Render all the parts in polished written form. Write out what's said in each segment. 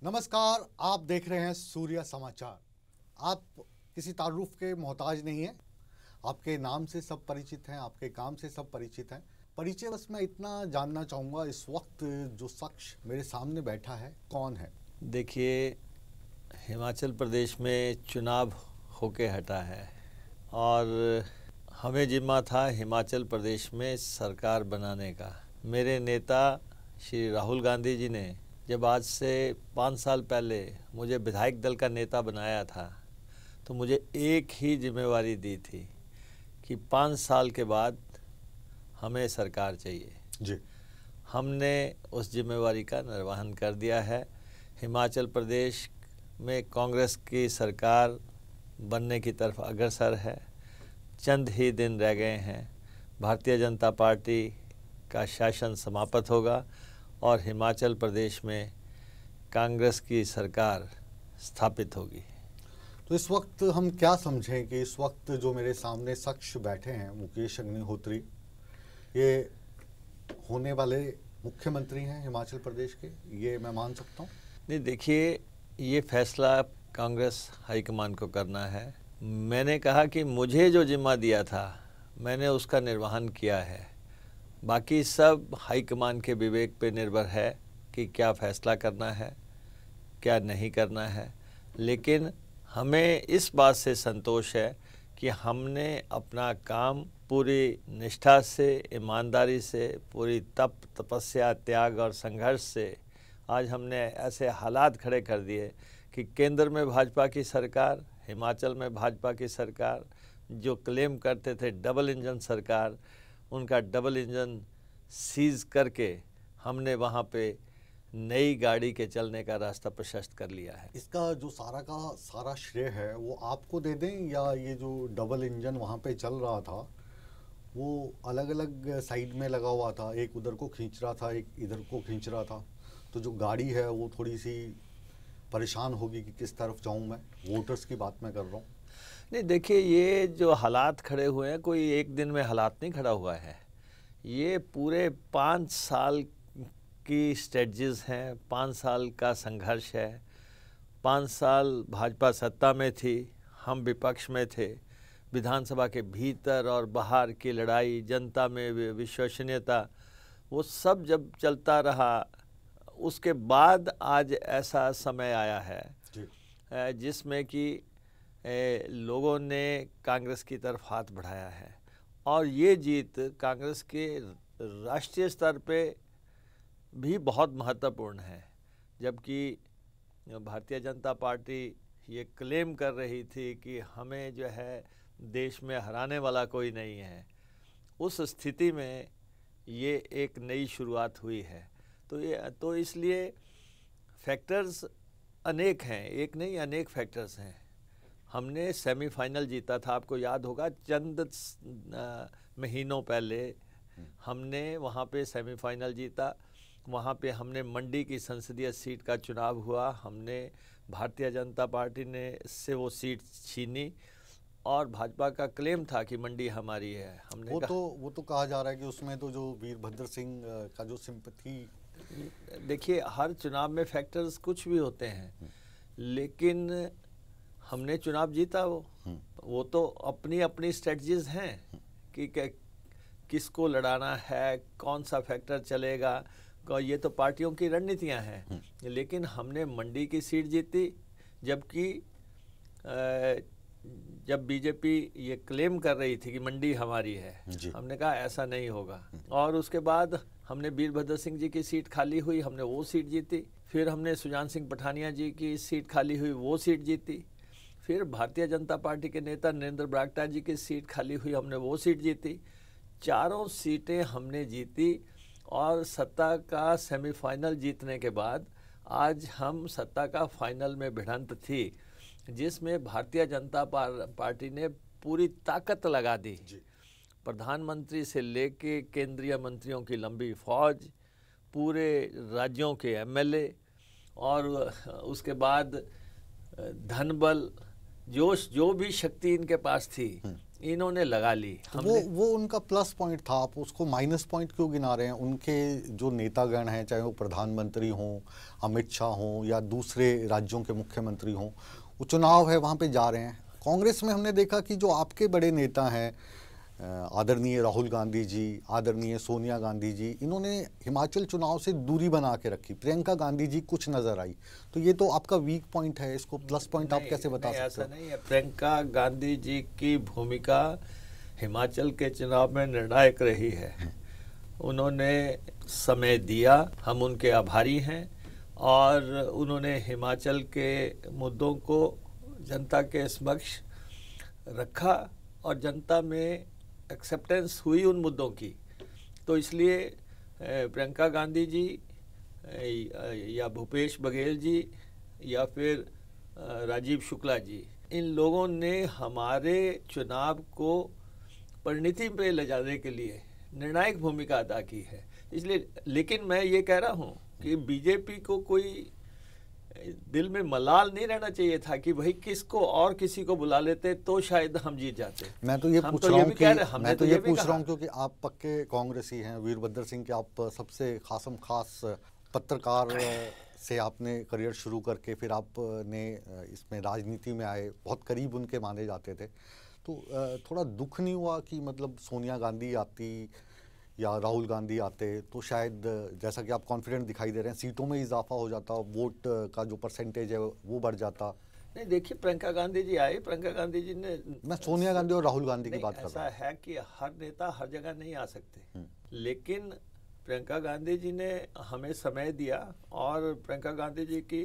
नमस्कार, आप देख रहे हैं सूर्य समाचार। आप किसी तारुफ के मोहताज नहीं हैं। आपके नाम से सब परिचित हैं, आपके काम से सब परिचित हैं। परिचय बस मैं इतना जानना चाहूँगा, इस वक्त जो शख्स मेरे सामने बैठा है कौन है? देखिए, हिमाचल प्रदेश में चुनाव होके हटा है और हमें जिम्मा था हिमाचल प्रदेश में सरकार बनाने का। मेरे नेता श्री राहुल गांधी जी ने जब आज से 5 साल पहले मुझे विधायक दल का नेता बनाया था तो मुझे एक ही जिम्मेवारी दी थी कि 5 साल के बाद हमें सरकार चाहिए जी। हमने उस जिम्मेवारी का निर्वहन कर दिया है। हिमाचल प्रदेश में कांग्रेस की सरकार बनने की तरफ अग्रसर है। चंद ही दिन रह गए हैं, भारतीय जनता पार्टी का शासन समाप्त होगा और हिमाचल प्रदेश में कांग्रेस की सरकार स्थापित होगी। तो इस वक्त हम क्या समझें कि इस वक्त जो मेरे सामने शख्स बैठे हैं मुकेश अग्निहोत्री, ये होने वाले मुख्यमंत्री हैं हिमाचल प्रदेश के, ये मैं मान सकता हूँ? नहीं, देखिए, ये फैसला कांग्रेस हाईकमान को करना है। मैंने कहा कि मुझे जो जिम्मा दिया था मैंने उसका निर्वहन किया है। बाकी सब हाईकमान के विवेक पे निर्भर है कि क्या फैसला करना है, क्या नहीं करना है। लेकिन हमें इस बात से संतोष है कि हमने अपना काम पूरी निष्ठा से, ईमानदारी से, पूरी तपस्या, त्याग और संघर्ष से आज हमने ऐसे हालात खड़े कर दिए कि केंद्र में भाजपा की सरकार, हिमाचल में भाजपा की सरकार, जो क्लेम करते थे डबल इंजन सरकार, उनका डबल इंजन सीज करके हमने वहाँ पे नई गाड़ी के चलने का रास्ता प्रशस्त कर लिया है। इसका जो सारा का सारा श्रेय है वो आपको दे दें, या ये जो डबल इंजन वहाँ पे चल रहा था वो अलग अलग साइड में लगा हुआ था, एक उधर को खींच रहा था, एक इधर को खींच रहा था, तो जो गाड़ी है वो थोड़ी सी परेशान होगी कि किस तरफ जाऊँ मैं? वोटर्स की बात मैं कर रहा हूँ। नहीं, देखिए, ये जो हालात खड़े हुए हैं, कोई एक दिन में हालात नहीं खड़ा हुआ है। ये पूरे 5 साल की स्ट्रेटजीज हैं, 5 साल का संघर्ष है। 5 साल भाजपा सत्ता में थी, हम विपक्ष में थे। विधानसभा के भीतर और बाहर की लड़ाई, जनता में विश्वसनीयता, वो सब जब चलता रहा, उसके बाद आज ऐसा समय आया है जिसमें कि लोगों ने कांग्रेस की तरफ हाथ बढ़ाया है और ये जीत कांग्रेस के राष्ट्रीय स्तर पे भी बहुत महत्वपूर्ण है। जबकि भारतीय जनता पार्टी ये क्लेम कर रही थी कि हमें जो है देश में हराने वाला कोई नहीं है, उस स्थिति में ये एक नई शुरुआत हुई है। तो इसलिए फैक्टर्स अनेक हैं, एक नहीं अनेक फैक्टर्स हैं। हमने सेमीफाइनल जीता था, आपको याद होगा, चंद महीनों पहले हमने वहाँ पे सेमीफाइनल जीता। वहाँ पे हमने मंडी की संसदीय सीट का चुनाव हुआ, हमने भारतीय जनता पार्टी ने इससे वो सीट छीनी और भाजपा का क्लेम था कि मंडी हमारी है। हमने वो तो कहा जा रहा है कि उसमें तो जो वीरभद्र सिंह का जो सिंपैथी, देखिए, हर चुनाव में फैक्टर्स कुछ भी होते हैं, लेकिन हमने चुनाव जीता। वो तो अपनी अपनी स्ट्रेटजीज हैं कि किसको लड़ाना है, कौन सा फैक्टर चलेगा, ये तो पार्टियों की रणनीतियां हैं। लेकिन हमने मंडी की सीट जीती, जबकि जब बीजेपी ये क्लेम कर रही थी कि मंडी हमारी है, हमने कहा ऐसा नहीं होगा। और उसके बाद हमने वीरभद्र सिंह जी की सीट खाली हुई, हमने वो सीट जीती। फिर हमने सुजान सिंह पठानिया जी की सीट खाली हुई, वो सीट जीती। फिर भारतीय जनता पार्टी के नेता नरेंद्र बरागटा जी की सीट खाली हुई, हमने वो सीट जीती। चारों सीटें हमने जीती और सत्ता का सेमीफाइनल जीतने के बाद आज हम सत्ता का फाइनल में भिड़ंत थी, जिसमें भारतीय जनता पार्टी ने पूरी ताकत लगा दी। प्रधानमंत्री से लेके केंद्रीय मंत्रियों की लंबी फौज, पूरे राज्यों के एमएलए और उसके बाद धनबल, जो भी शक्ति इनके पास थी, इन्होंने लगा ली। वो उनका प्लस पॉइंट था, आप उसको माइनस पॉइंट क्यों गिना रहे हैं? उनके जो नेतागण हैं, चाहे वो प्रधानमंत्री हों, अमित शाह हों या दूसरे राज्यों के मुख्यमंत्री हों, वो चुनाव है वहाँ पे जा रहे हैं। कांग्रेस में हमने देखा कि जो आपके बड़े नेता हैं, आदरणीय राहुल गांधी जी, आदरणीय सोनिया गांधी जी, इन्होंने हिमाचल चुनाव से दूरी बना के रखी। प्रियंका गांधी जी कुछ नजर आई, तो ये तो आपका वीक पॉइंट है, इसको प्लस पॉइंट आप कैसे बता सकते हो? ऐसा नहीं है। प्रियंका गांधी जी की भूमिका हिमाचल के चुनाव में निर्णायक रही है। उन्होंने समय दिया, हम उनके आभारी हैं, और उन्होंने हिमाचल के मुद्दों को जनता के समक्ष रखा और जनता में एक्सेप्टेंस हुई उन मुद्दों की। तो इसलिए प्रियंका गांधी जी या भूपेश बघेल जी या फिर राजीव शुक्ला जी, इन लोगों ने हमारे चुनाव को परिणति पे ले जाने के लिए निर्णायक भूमिका अदा की है। इसलिए, लेकिन मैं ये कह रहा हूँ कि बीजेपी को कोई दिल में मलाल नहीं रहना चाहिए था कि भाई किसको और किसी को बुला लेते तो शायद हम जीत जाते। मैं तो ये पूछ रहा हूँ क्योंकि आप पक्के कांग्रेसी हैं, वीरभद्र सिंह के आप सबसे खासम खास पत्रकार से आपने करियर शुरू करके फिर आपने इसमें राजनीति में आए, बहुत करीब उनके माने जाते थे, तो थोड़ा दुख नहीं हुआ कि मतलब सोनिया गांधी आती या राहुल गांधी आते तो शायद, जैसा कि आप कॉन्फिडेंट दिखाई दे रहे हैं, सीटों में इजाफा हो जाता, वोट का जो परसेंटेज है वो बढ़ जाता? नहीं, देखिए, प्रियंका गांधी जी आए, प्रियंका गांधी जी ने, मैं सोनिया गांधी और राहुल गांधी की बात कर रहा हूं। ऐसा है कि हर नेता हर जगह नहीं आ सकते, लेकिन प्रियंका गांधी जी ने हमें समय दिया और प्रियंका गांधी जी की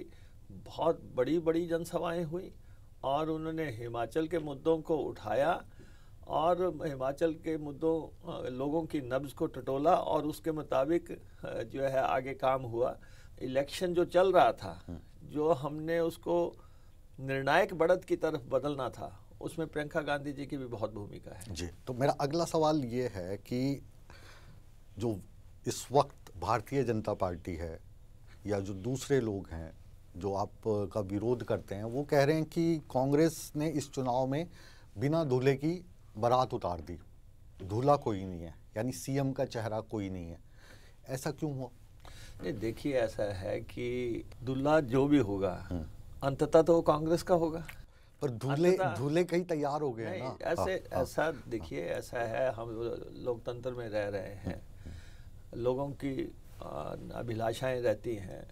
बहुत बड़ी बड़ी जनसभाएं हुई और उन्होंने हिमाचल के मुद्दों को उठाया और हिमाचल के मुद्दों, लोगों की नब्ज को टटोला और उसके मुताबिक जो है आगे काम हुआ। इलेक्शन जो चल रहा था, जो हमने उसको निर्णायक बढ़त की तरफ बदलना था, उसमें प्रियंका गांधी जी की भी बहुत भूमिका है। जी, तो मेरा अगला सवाल ये है कि जो इस वक्त भारतीय जनता पार्टी है या जो दूसरे लोग हैं जो आपका विरोध करते हैं, वो कह रहे हैं कि कांग्रेस ने इस चुनाव में बिना दूल्हे की बारात उतार दी, दूल्हा कोई नहीं है, यानी सीएम का चेहरा कोई नहीं है। ऐसा क्यों हुआ? नहीं, देखिए, ऐसा है कि दूल्हा जो भी होगा अंततः तो कांग्रेस का होगा। पर दूल्हे कहीं तैयार हो गए ना। ऐसा देखिए, ऐसा है, हम लोकतंत्र में रह रहे हैं, लोगों की अभिलाषाएं रहती हैं,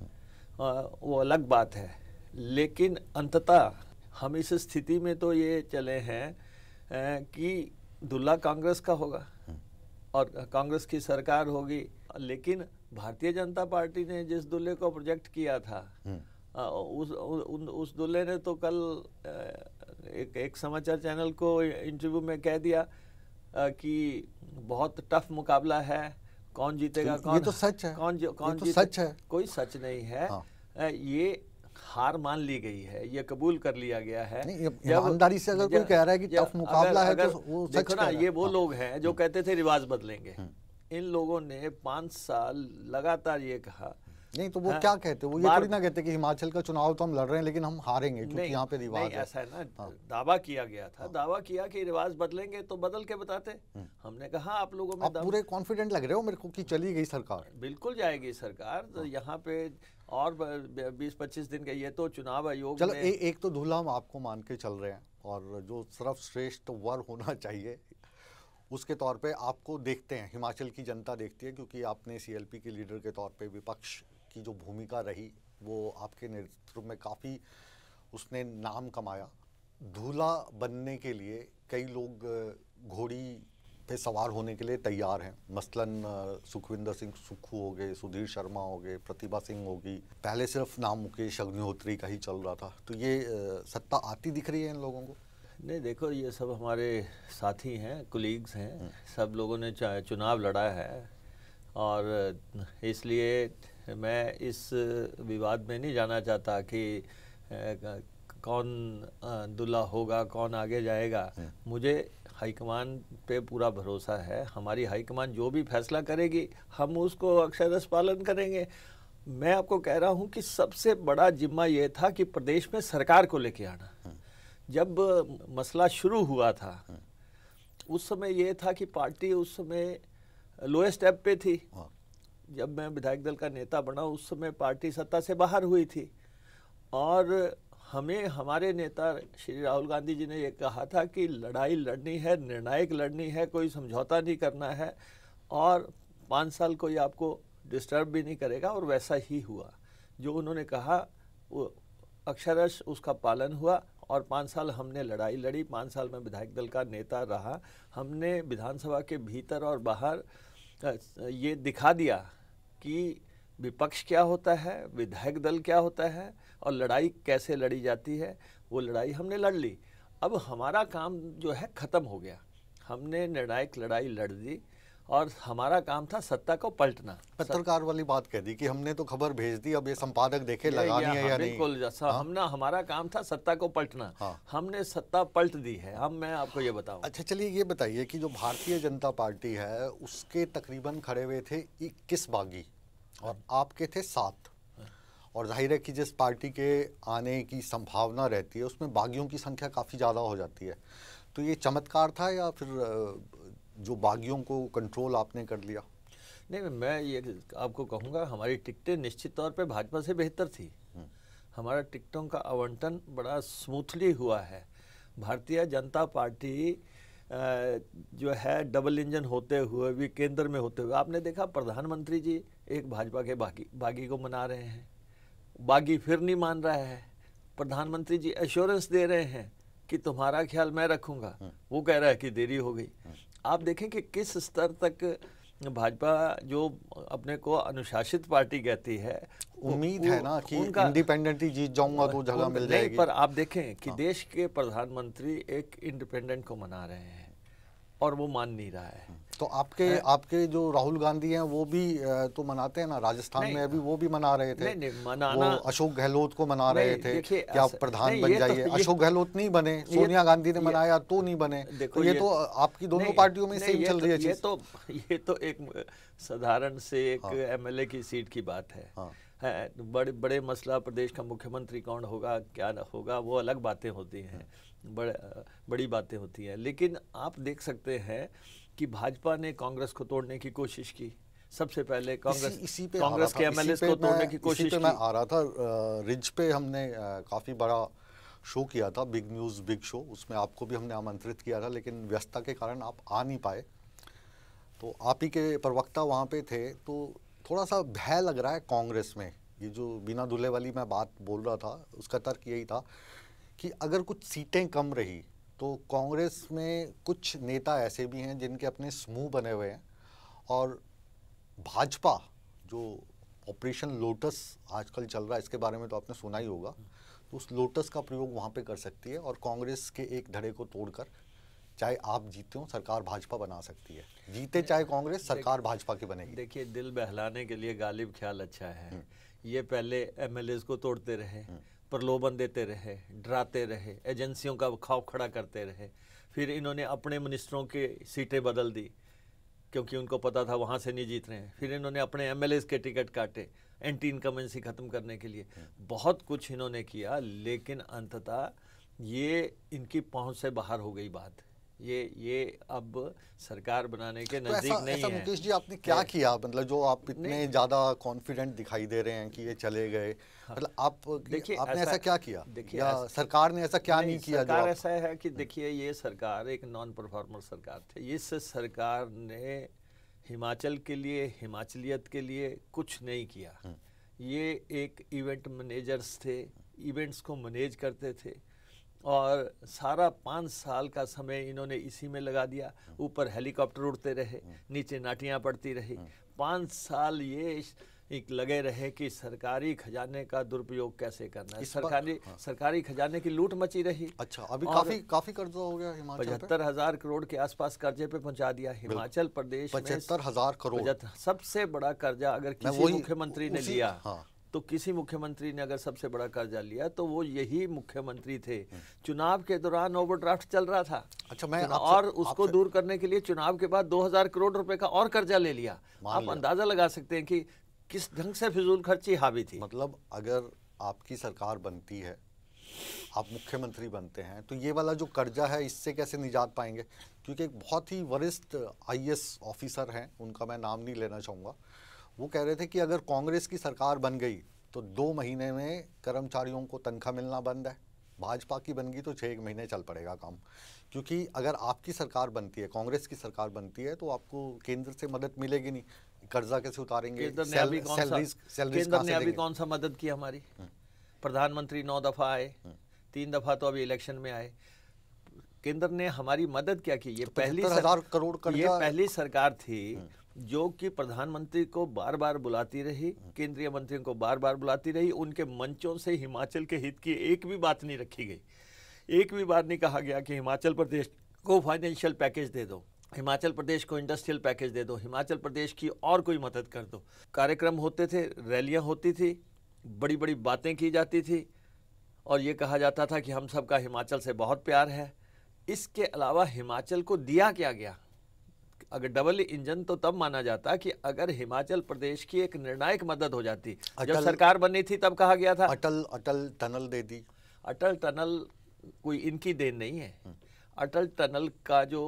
वो अलग बात है, लेकिन अंततः हम इस स्थिति में तो ये चले हैं कि दूल्हा कांग्रेस का होगा और कांग्रेस की सरकार होगी। लेकिन भारतीय जनता पार्टी ने जिस दूल्हे को प्रोजेक्ट किया था, उस दूल्हे ने तो कल एक समाचार चैनल को इंटरव्यू में कह दिया कि बहुत टफ मुकाबला है, कौन जीतेगा, कौन, ये तो सच है, कौन तो सच है। कोई सच नहीं है। ये हार मान ली गई है, ये कबूल कर लिया गया है। ईमानदारी से अगर कोई कह रहा है कि टफ मुकाबला है तो वो सच देखो ना, ये वो लोग हैं जो कहते थे रिवाज बदलेंगे। इन लोगों ने 5 साल लगातार ये कहा। नहीं तो वो क्या कहते, वो ये थोड़ी ना कहते कि हिमाचल का चुनाव तो हम लड़ रहे हैं लेकिन हम हारेंगे क्योंकि यहाँ पे रिवाज है। ऐसा है ना, दावा किया गया था, दावा किया कि रिवाज बदलेंगे तो बदल के बताते। हमने कहा आप लोगों में पूरे कॉन्फिडेंट लग रहे हो मेरे को कि चली गई सरकार। बिल्कुल जाएगी सरकार, तो यहाँ पे और 20-25 दिन का ये तो चुनाव आयोग। चलो एक तो दूल्हा हम आपको मान के चल रहे हैं और जो सर्वश्रेष्ठ वर होना चाहिए उसके तौर पे आपको देखते हैं, हिमाचल की जनता देखती है, क्योंकि आपने सीएलपी के लीडर के तौर पे विपक्ष की जो भूमिका रही वो आपके नेतृत्व में काफ़ी उसने नाम कमाया। दूल्हा बनने के लिए कई लोग घोड़ी पे सवार होने के लिए तैयार हैं, मसलन सुखविंदर सिंह सुक्खू हो गए, सुधीर शर्मा हो गए, प्रतिभा सिंह होगी, पहले सिर्फ नाम मुकेश अग्निहोत्री का ही चल रहा था। तो ये सत्ता आती दिख रही है इन लोगों को? नहीं, देखो, ये सब हमारे साथी हैं, कोलीग्स हैं, सब लोगों ने चुनाव लड़ा है और इसलिए मैं इस विवाद में नहीं जाना चाहता कि कौन दूल्हा होगा, कौन आगे जाएगा। मुझे हाईकमान पे पूरा भरोसा है, हमारी हाईकमान जो भी फैसला करेगी हम उसको अक्षरशः पालन करेंगे। मैं आपको कह रहा हूँ कि सबसे बड़ा जिम्मा ये था कि प्रदेश में सरकार को लेके आना। जब मसला शुरू हुआ था उस समय ये था कि पार्टी उस समय लोएस्ट स्टेप पे थी। हाँ। जब मैं विधायक दल का नेता बना उस समय पार्टी सत्ता से बाहर हुई थी, और हमें हमारे नेता श्री राहुल गांधी जी ने ये कहा था कि लड़ाई लड़नी है, निर्णायक लड़नी है, कोई समझौता नहीं करना है, और 5 साल कोई आपको डिस्टर्ब भी नहीं करेगा। और वैसा ही हुआ, जो उन्होंने कहा वो अक्षरश उसका पालन हुआ, और 5 साल हमने लड़ाई लड़ी। 5 साल में विधायक दल का नेता रहा। हमने विधानसभा के भीतर और बाहर ये दिखा दिया कि विपक्ष क्या होता है, विधायक दल क्या होता है, और लड़ाई कैसे लड़ी जाती है। वो लड़ाई हमने लड़ ली। अब हमारा काम जो है ख़त्म हो गया। हमने निर्णायक लड़ाई लड़ दी, और हमारा काम था सत्ता को पलटना। पत्रकार वाली बात कह दी कि हमने तो खबर भेज दी, अब ये संपादक देखे लगानी है या नहीं। बिल्कुल, हमने, हमारा काम था सत्ता को पलटना। हाँ। हमने सत्ता पलट दी है। अब मैं आपको ये बताऊं। अच्छा, चलिए ये बताइए कि जो भारतीय जनता पार्टी है उसके तकरीबन खड़े हुए थे 21 बागी और आपके थे 7, और जाहिर है कि जिस पार्टी के आने की संभावना रहती है उसमें बागियों की संख्या काफ़ी ज़्यादा हो जाती है। तो ये चमत्कार था या फिर जो बागियों को कंट्रोल आपने कर लिया? नहीं, मैं ये आपको कहूँगा, हमारी टिकटें निश्चित तौर पे भाजपा से बेहतर थी। हमारा टिकटों का आवंटन बड़ा स्मूथली हुआ है। भारतीय जनता पार्टी जो है डबल इंजन होते हुए भी, केंद्र में होते हुए, आपने देखा प्रधानमंत्री जी एक भाजपा के बागी को मना रहे हैं, बागी फिर नहीं मान रहा है। प्रधानमंत्री जी एश्योरेंस दे रहे हैं कि तुम्हारा ख्याल मैं रखूंगा, वो कह रहा है कि देरी हो गई। आप देखें कि किस स्तर तक भाजपा, जो अपने को अनुशासित पार्टी कहती है, उम्मीद है ना कि इंडिपेंडेंटली जीत जाऊंगा तो जगह मिल जाएगी। पर आप देखें कि देश के प्रधानमंत्री एक इंडिपेंडेंट को मना रहे हैं और वो मान नहीं रहा है। तो आपके जो राहुल गांधी हैं वो भी तो मनाते हैं ना, राजस्थान में अभी वो भी मना रहे थे। नहीं, मनाना, वो अशोक गहलोत को मना रहे थे कि आप प्रधान बन जाइए। अशोक गहलोत नहीं बने, सोनिया गांधी ने मनाया तो नहीं बने। तो ये तो आपकी दोनों पार्टियों में सेम चल रही है चीज। ये तो एक साधारण से एक एमएलए की सीट की बात है। बड़े बड़े मसला प्रदेश का मुख्यमंत्री कौन होगा, क्या होगा, वो अलग बातें होती हैं, बड़ी बातें होती हैं। लेकिन आप देख सकते हैं कि भाजपा ने कांग्रेस को तोड़ने की कोशिश की। सबसे पहले कांग्रेस के एमएलए को तोड़ने की कोशिश की। मैं आ रहा था, रिज पे हमने काफ़ी बड़ा शो किया था, बिग न्यूज़ बिग शो। उसमें आपको भी हमने आमंत्रित किया था, लेकिन व्यस्तता के कारण आप आ नहीं पाए। तो आप ही के प्रवक्ता वहाँ पे थे। तो थोड़ा सा भय लग रहा है कांग्रेस में। ये जो बिना दुल्हे वाली मैं बात बोल रहा था, उसका तर्क यही था कि अगर कुछ सीटें कम रही तो कांग्रेस में कुछ नेता ऐसे भी हैं जिनके अपने समूह बने हुए हैं, और भाजपा जो ऑपरेशन लोटस आजकल चल रहा है, इसके बारे में तो आपने सुना ही होगा, तो उस लोटस का प्रयोग वहाँ पे कर सकती है और कांग्रेस के एक धड़े को तोड़कर, चाहे आप जीते हो, सरकार भाजपा बना सकती है। जीते चाहे कांग्रेस, सरकार भाजपा की बनेगी। देखिए, दिल बहलाने के लिए गालिब ख्याल अच्छा है। ये पहले एमएलए को तोड़ते रहे, प्रलोभन देते रहे, डराते रहे, एजेंसियों का खौफ खड़ा करते रहे। फिर इन्होंने अपने मिनिस्टरों की सीटें बदल दी क्योंकि उनको पता था वहाँ से नहीं जीत रहे हैं। फिर इन्होंने अपने एमएलए के टिकट काटे एंटी इनकमेंसी ख़त्म करने के लिए। बहुत कुछ इन्होंने किया, लेकिन अंततः ये इनकी पहुँच से बाहर हो गई बात। ये अब सरकार बनाने के नजदीक नहीं है। मुकेश जी, आपने क्या किया? मतलब जो आप इतने ज्यादा कॉन्फिडेंट दिखाई दे रहे हैं कि ये चले गए, मतलब आप देखिए, आपने ऐसा क्या किया? देखिए, या सरकार ने ऐसा क्या नहीं किया? सरकार ऐसा है कि देखिए, ये सरकार एक नॉन परफॉर्मर सरकार थी। इस सरकार ने हिमाचल के लिए, हिमाचलियत के लिए कुछ नहीं किया। ये एक इवेंट मैनेजर्स थे, इवेंट्स को मैनेज करते थे, और सारा 5 साल का समय इन्होंने इसी में लगा दिया। ऊपर हेलीकॉप्टर उड़ते रहे, नीचे नाटियाँ पड़ती रही। 5 साल ये एक लगे रहे कि सरकारी खजाने का दुरुपयोग कैसे करना है। सरकारी खजाने की लूट मची रही। अच्छा, अभी काफी कर्जा हो गया हिमाचल पे। 75,000 करोड़ के आसपास कर्जे पे पहुंचा दिया हिमाचल प्रदेश। 75,000 करोड़ सबसे बड़ा कर्जा अगर किसी मुख्यमंत्री ने लिया, तो किसी मुख्यमंत्री ने अगर सबसे बड़ा कर्जा लिया तो वो यही मुख्यमंत्री थे। चुनाव के दौरान ओवरड्राफ्ट चल रहा था। अच्छा, और उसको दूर करने के लिए चुनाव के बाद 2,000 करोड़ रुपए का और कर्जा ले लिया। आप अंदाजा लगा सकते हैं कि किस ढंग से फिजूल खर्ची हावी थी। मतलब अगर आपकी सरकार बनती है, आप मुख्यमंत्री बनते हैं तो ये वाला जो कर्जा है इससे कैसे निजात पाएंगे? क्योंकि एक बहुत ही वरिष्ठ आईएएस ऑफिसर हैं, उनका मैं नाम नहीं लेना चाहूँगा, वो कह रहे थे कि अगर कांग्रेस की सरकार बन गई तो 2 महीने में कर्मचारियों को तनख्वाह मिलना बंद है, भाजपा की बन गई तो 6 महीने चल पड़ेगा काम। क्योंकि अगर आपकी सरकार बनती है, कांग्रेस की सरकार बनती है, तो आपको केंद्र से मदद मिलेगी नहीं, कर्जा कैसे उतारेंगे, केंद्र ने अभी कौन सा मदद की हमारी? प्रधानमंत्री 9 दफा आए, 3 दफा तो अभी इलेक्शन में आए। केंद्र ने हमारी मदद क्या की? ये पहली 75,000 करोड़ ये पहली सरकार थी जो कि प्रधानमंत्री को बार बार बुलाती रही, केंद्रीय मंत्रियों को बार बार बुलाती रही, उनके मंचों से हिमाचल के हित की एक भी बात नहीं रखी गई। एक भी बार नहीं कहा गया कि हिमाचल प्रदेश को फाइनेंशियल पैकेज दे दो, हिमाचल प्रदेश को इंडस्ट्रियल पैकेज दे दो, हिमाचल प्रदेश की और कोई मदद कर दो। कार्यक्रम होते थे, रैलियां होती थी, बड़ी बड़ी बातें की जाती थी और ये कहा जाता था कि हम सबका हिमाचल से बहुत प्यार है। इसके अलावा हिमाचल को दिया क्या गया? अगर डबल इंजन तो तब माना जाता कि अगर हिमाचल प्रदेश की एक निर्णायक मदद हो जाती। जब सरकार बनी थी तब कहा गया था अटल टनल दे दी। अटल टनल कोई इनकी देन नहीं है। अटल टनल का जो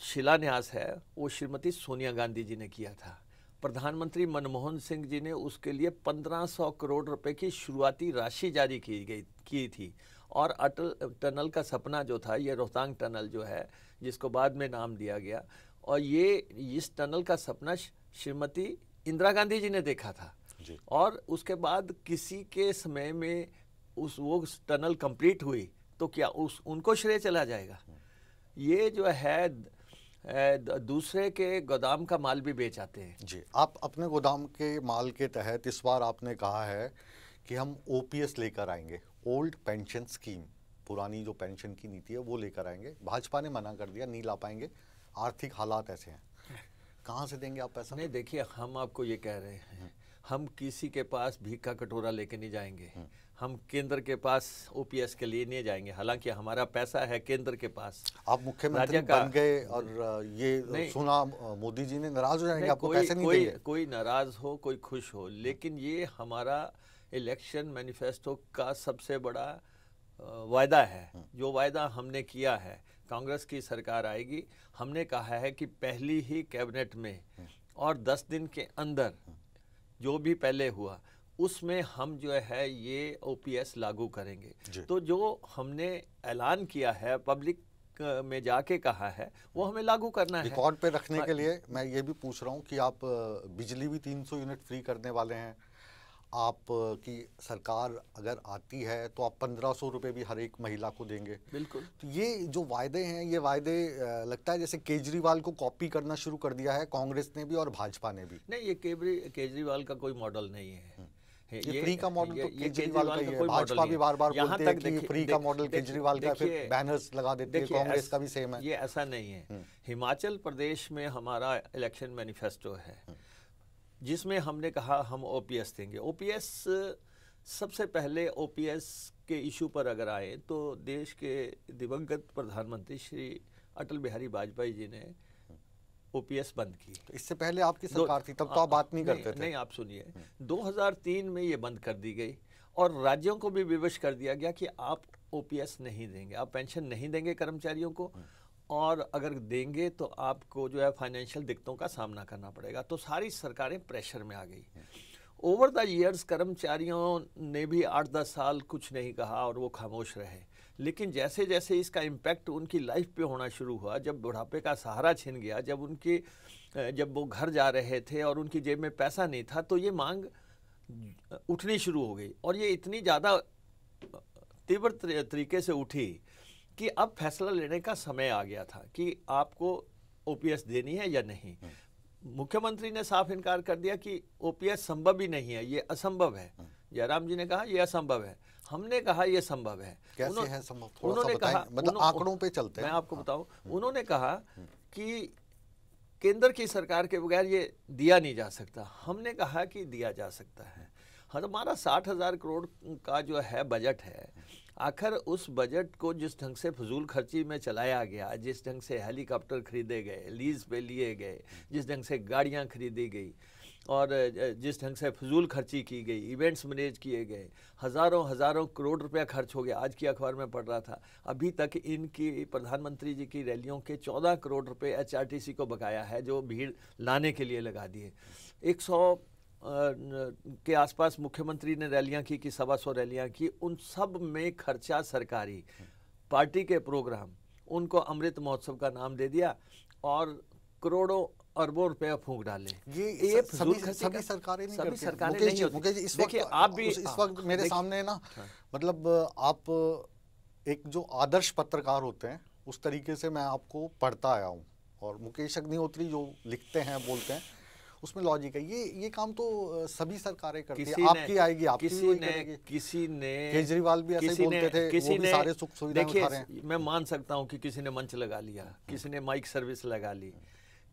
शिलान्यास है वो श्रीमती सोनिया गांधी जी ने किया था। प्रधानमंत्री मनमोहन सिंह जी ने उसके लिए 1500 करोड़ रुपए की शुरुआती राशि जारी की थी। और अटल टनल का सपना जो था, ये रोहतांग टनल जो है जिसको बाद में नाम दिया गया, और ये इस टनल का सपना श्रीमती इंदिरा गांधी जी ने देखा था जी। और उसके बाद किसी के समय में वो टनल कंप्लीट हुई तो क्या उनको श्रेय चला जाएगा? ये जो है दूसरे के गोदाम का माल भी बेच आते हैं। जी, आप अपने गोदाम के माल के तहत इस बार आपने कहा है कि हम ओपीएस लेकर आएंगे, ओल्ड पेंशन स्कीम, पुरानी जो पेंशन की नीति है वो लेकर आएंगे। भाजपा ने मना कर दिया, नहीं ला पाएंगे, आर्थिक हालात ऐसे हैं। कहाँ से देंगे आप पैसा? नहीं, देखिए, हम आपको ये कह रहे हैं, हम किसी के पास भीख का कटोरा लेके नहीं जाएंगे। हम केंद्र के पास ओपीएस के लिए नहीं जाएंगे, हालांकि हमारा पैसा है केंद्र के पास। आप मुख्यमंत्री बन गए और ये सुना मोदी जी ने, नाराज हो जाएंगे, आपको पैसे नहीं देंगे? कोई नाराज हो, कोई खुश हो, लेकिन ये हमारा इलेक्शन मैनिफेस्टो का सबसे बड़ा वायदा है। जो वायदा हमने किया है, कांग्रेस की सरकार आएगी, हमने कहा है कि पहली ही कैबिनेट में और 10 दिन के अंदर जो भी पहले हुआ उसमें हम जो है ये ओपीएस लागू करेंगे। तो जो हमने ऐलान किया है, पब्लिक में जाके कहा है, वो हमें लागू करना है। रिकॉर्ड पे रखने के लिए मैं ये भी पूछ रहा हूँ कि आप बिजली भी 300 यूनिट फ्री करने वाले हैं। आप की सरकार अगर आती है तो आप 1500 रुपये भी हर एक महिला को देंगे। बिल्कुल। तो ये जो वायदे हैं, ये वायदे लगता है जैसे केजरीवाल को कॉपी करना शुरू कर दिया है कांग्रेस ने भी और भाजपा ने भी। नहीं, ये केजरीवाल का कोई मॉडल नहीं है। ये फ्री का मॉडल तो केजरीवाल का ही है। भाजपा भी बार बार बोलती है कि फ्री का मॉडल केजरीवाल का, फिर बैनर्स लगा देते हैं। कांग्रेस का भी सेम है। ये ऐसा नहीं है। हिमाचल प्रदेश में हमारा इलेक्शन मैनिफेस्टो है जिसमें हमने कहा हम ओपीएस देंगे। ओपीएस, सबसे पहले ओपीएस के इशू पर अगर आए तो देश के दिवंगत प्रधानमंत्री श्री अटल बिहारी वाजपेयी जी ने ओपीएस बंद की। तो इससे पहले आपकी सरकार थी, तब तो आप बात नहीं करते थे। नहीं, आप सुनिए, 2003 में ये बंद कर दी गई और राज्यों को भी विवश कर दिया गया कि आप ओपीएस नहीं देंगे, आप पेंशन नहीं देंगे कर्मचारियों को, और अगर देंगे तो आपको जो है फाइनेंशियल दिक्कतों का सामना करना पड़ेगा। तो सारी सरकारें प्रेशर में आ गई। ओवर द ईयर्स कर्मचारियों ने भी 8-10 साल कुछ नहीं कहा और वो खामोश रहे। लेकिन जैसे जैसे इसका इम्पैक्ट उनकी लाइफ पे होना शुरू हुआ, जब बुढ़ापे का सहारा छिन गया, जब वो घर जा रहे थे और उनकी जेब में पैसा नहीं था, तो ये मांग उठनी शुरू हो गई और ये इतनी ज़्यादा तीव्र तरीके से उठी कि अब फैसला लेने का समय आ गया था कि आपको ओपीएस देनी है या नहीं। मुख्यमंत्री ने साफ इनकार कर दिया कि ओपीएस संभव ही नहीं है, ये असंभव है। जयराम जी ने कहा ये असंभव है, हमने कहा ये संभव है। कैसे है संभव? उन्होंने कहा, मतलब आंकड़ों पे चलते हैं। मैं आपको बताऊं, उन्होंने कहा कि केंद्र की सरकार के बगैर ये दिया नहीं जा सकता। हमने कहा कि दिया जा सकता है। हमारा 60,000 करोड़ का जो है बजट है, आखिर उस बजट को जिस ढंग से फजूल खर्ची में चलाया गया, जिस ढंग से हेलीकॉप्टर खरीदे गए, लीज पे लिए गए, जिस ढंग से गाड़ियां खरीदी गई, और जिस ढंग से फजूल खर्ची की गई, इवेंट्स मैनेज किए गए, हज़ारों हज़ारों करोड़ रुपया खर्च हो गया। आज की अखबार में पढ़ रहा था, अभी तक इनकी प्रधानमंत्री जी की रैलियों के 14 करोड़ रुपए HRTC को बकाया है, जो भीड़ लाने के लिए लगा दिए। 100 के आसपास मुख्यमंत्री ने रैलियां की कि 125 रैलियां की, उन सब में खर्चा सरकारी, पार्टी के प्रोग्राम, उनको अमृत महोत्सव का नाम दे दिया और करोड़ों अरबों रुपए फूंक डाले। ये सभी सरकारें नहीं करती। सरकारें नहीं होती। मुकेश जी, इस वक्त आप भी इस वक्त मेरे सामने ना, मतलब आप एक जो आदर्श पत्रकार होते हैं उस तरीके से मैं आपको पढ़ता आया हूँ, और मुकेश अग्निहोत्री जो लिखते हैं बोलते हैं उसमें लॉजिक है। ये काम तो सभी सरकारें करती है। आपकी आएगी, आपकी किसी ने केजरीवाल भी ऐसे बोलते थे, वो भी सारे सुख सुविधाएं उठा रहे हैं। मैं मान सकता हूँ कि किसी ने मंच लगा लिया, किसी ने माइक सर्विस लगा ली,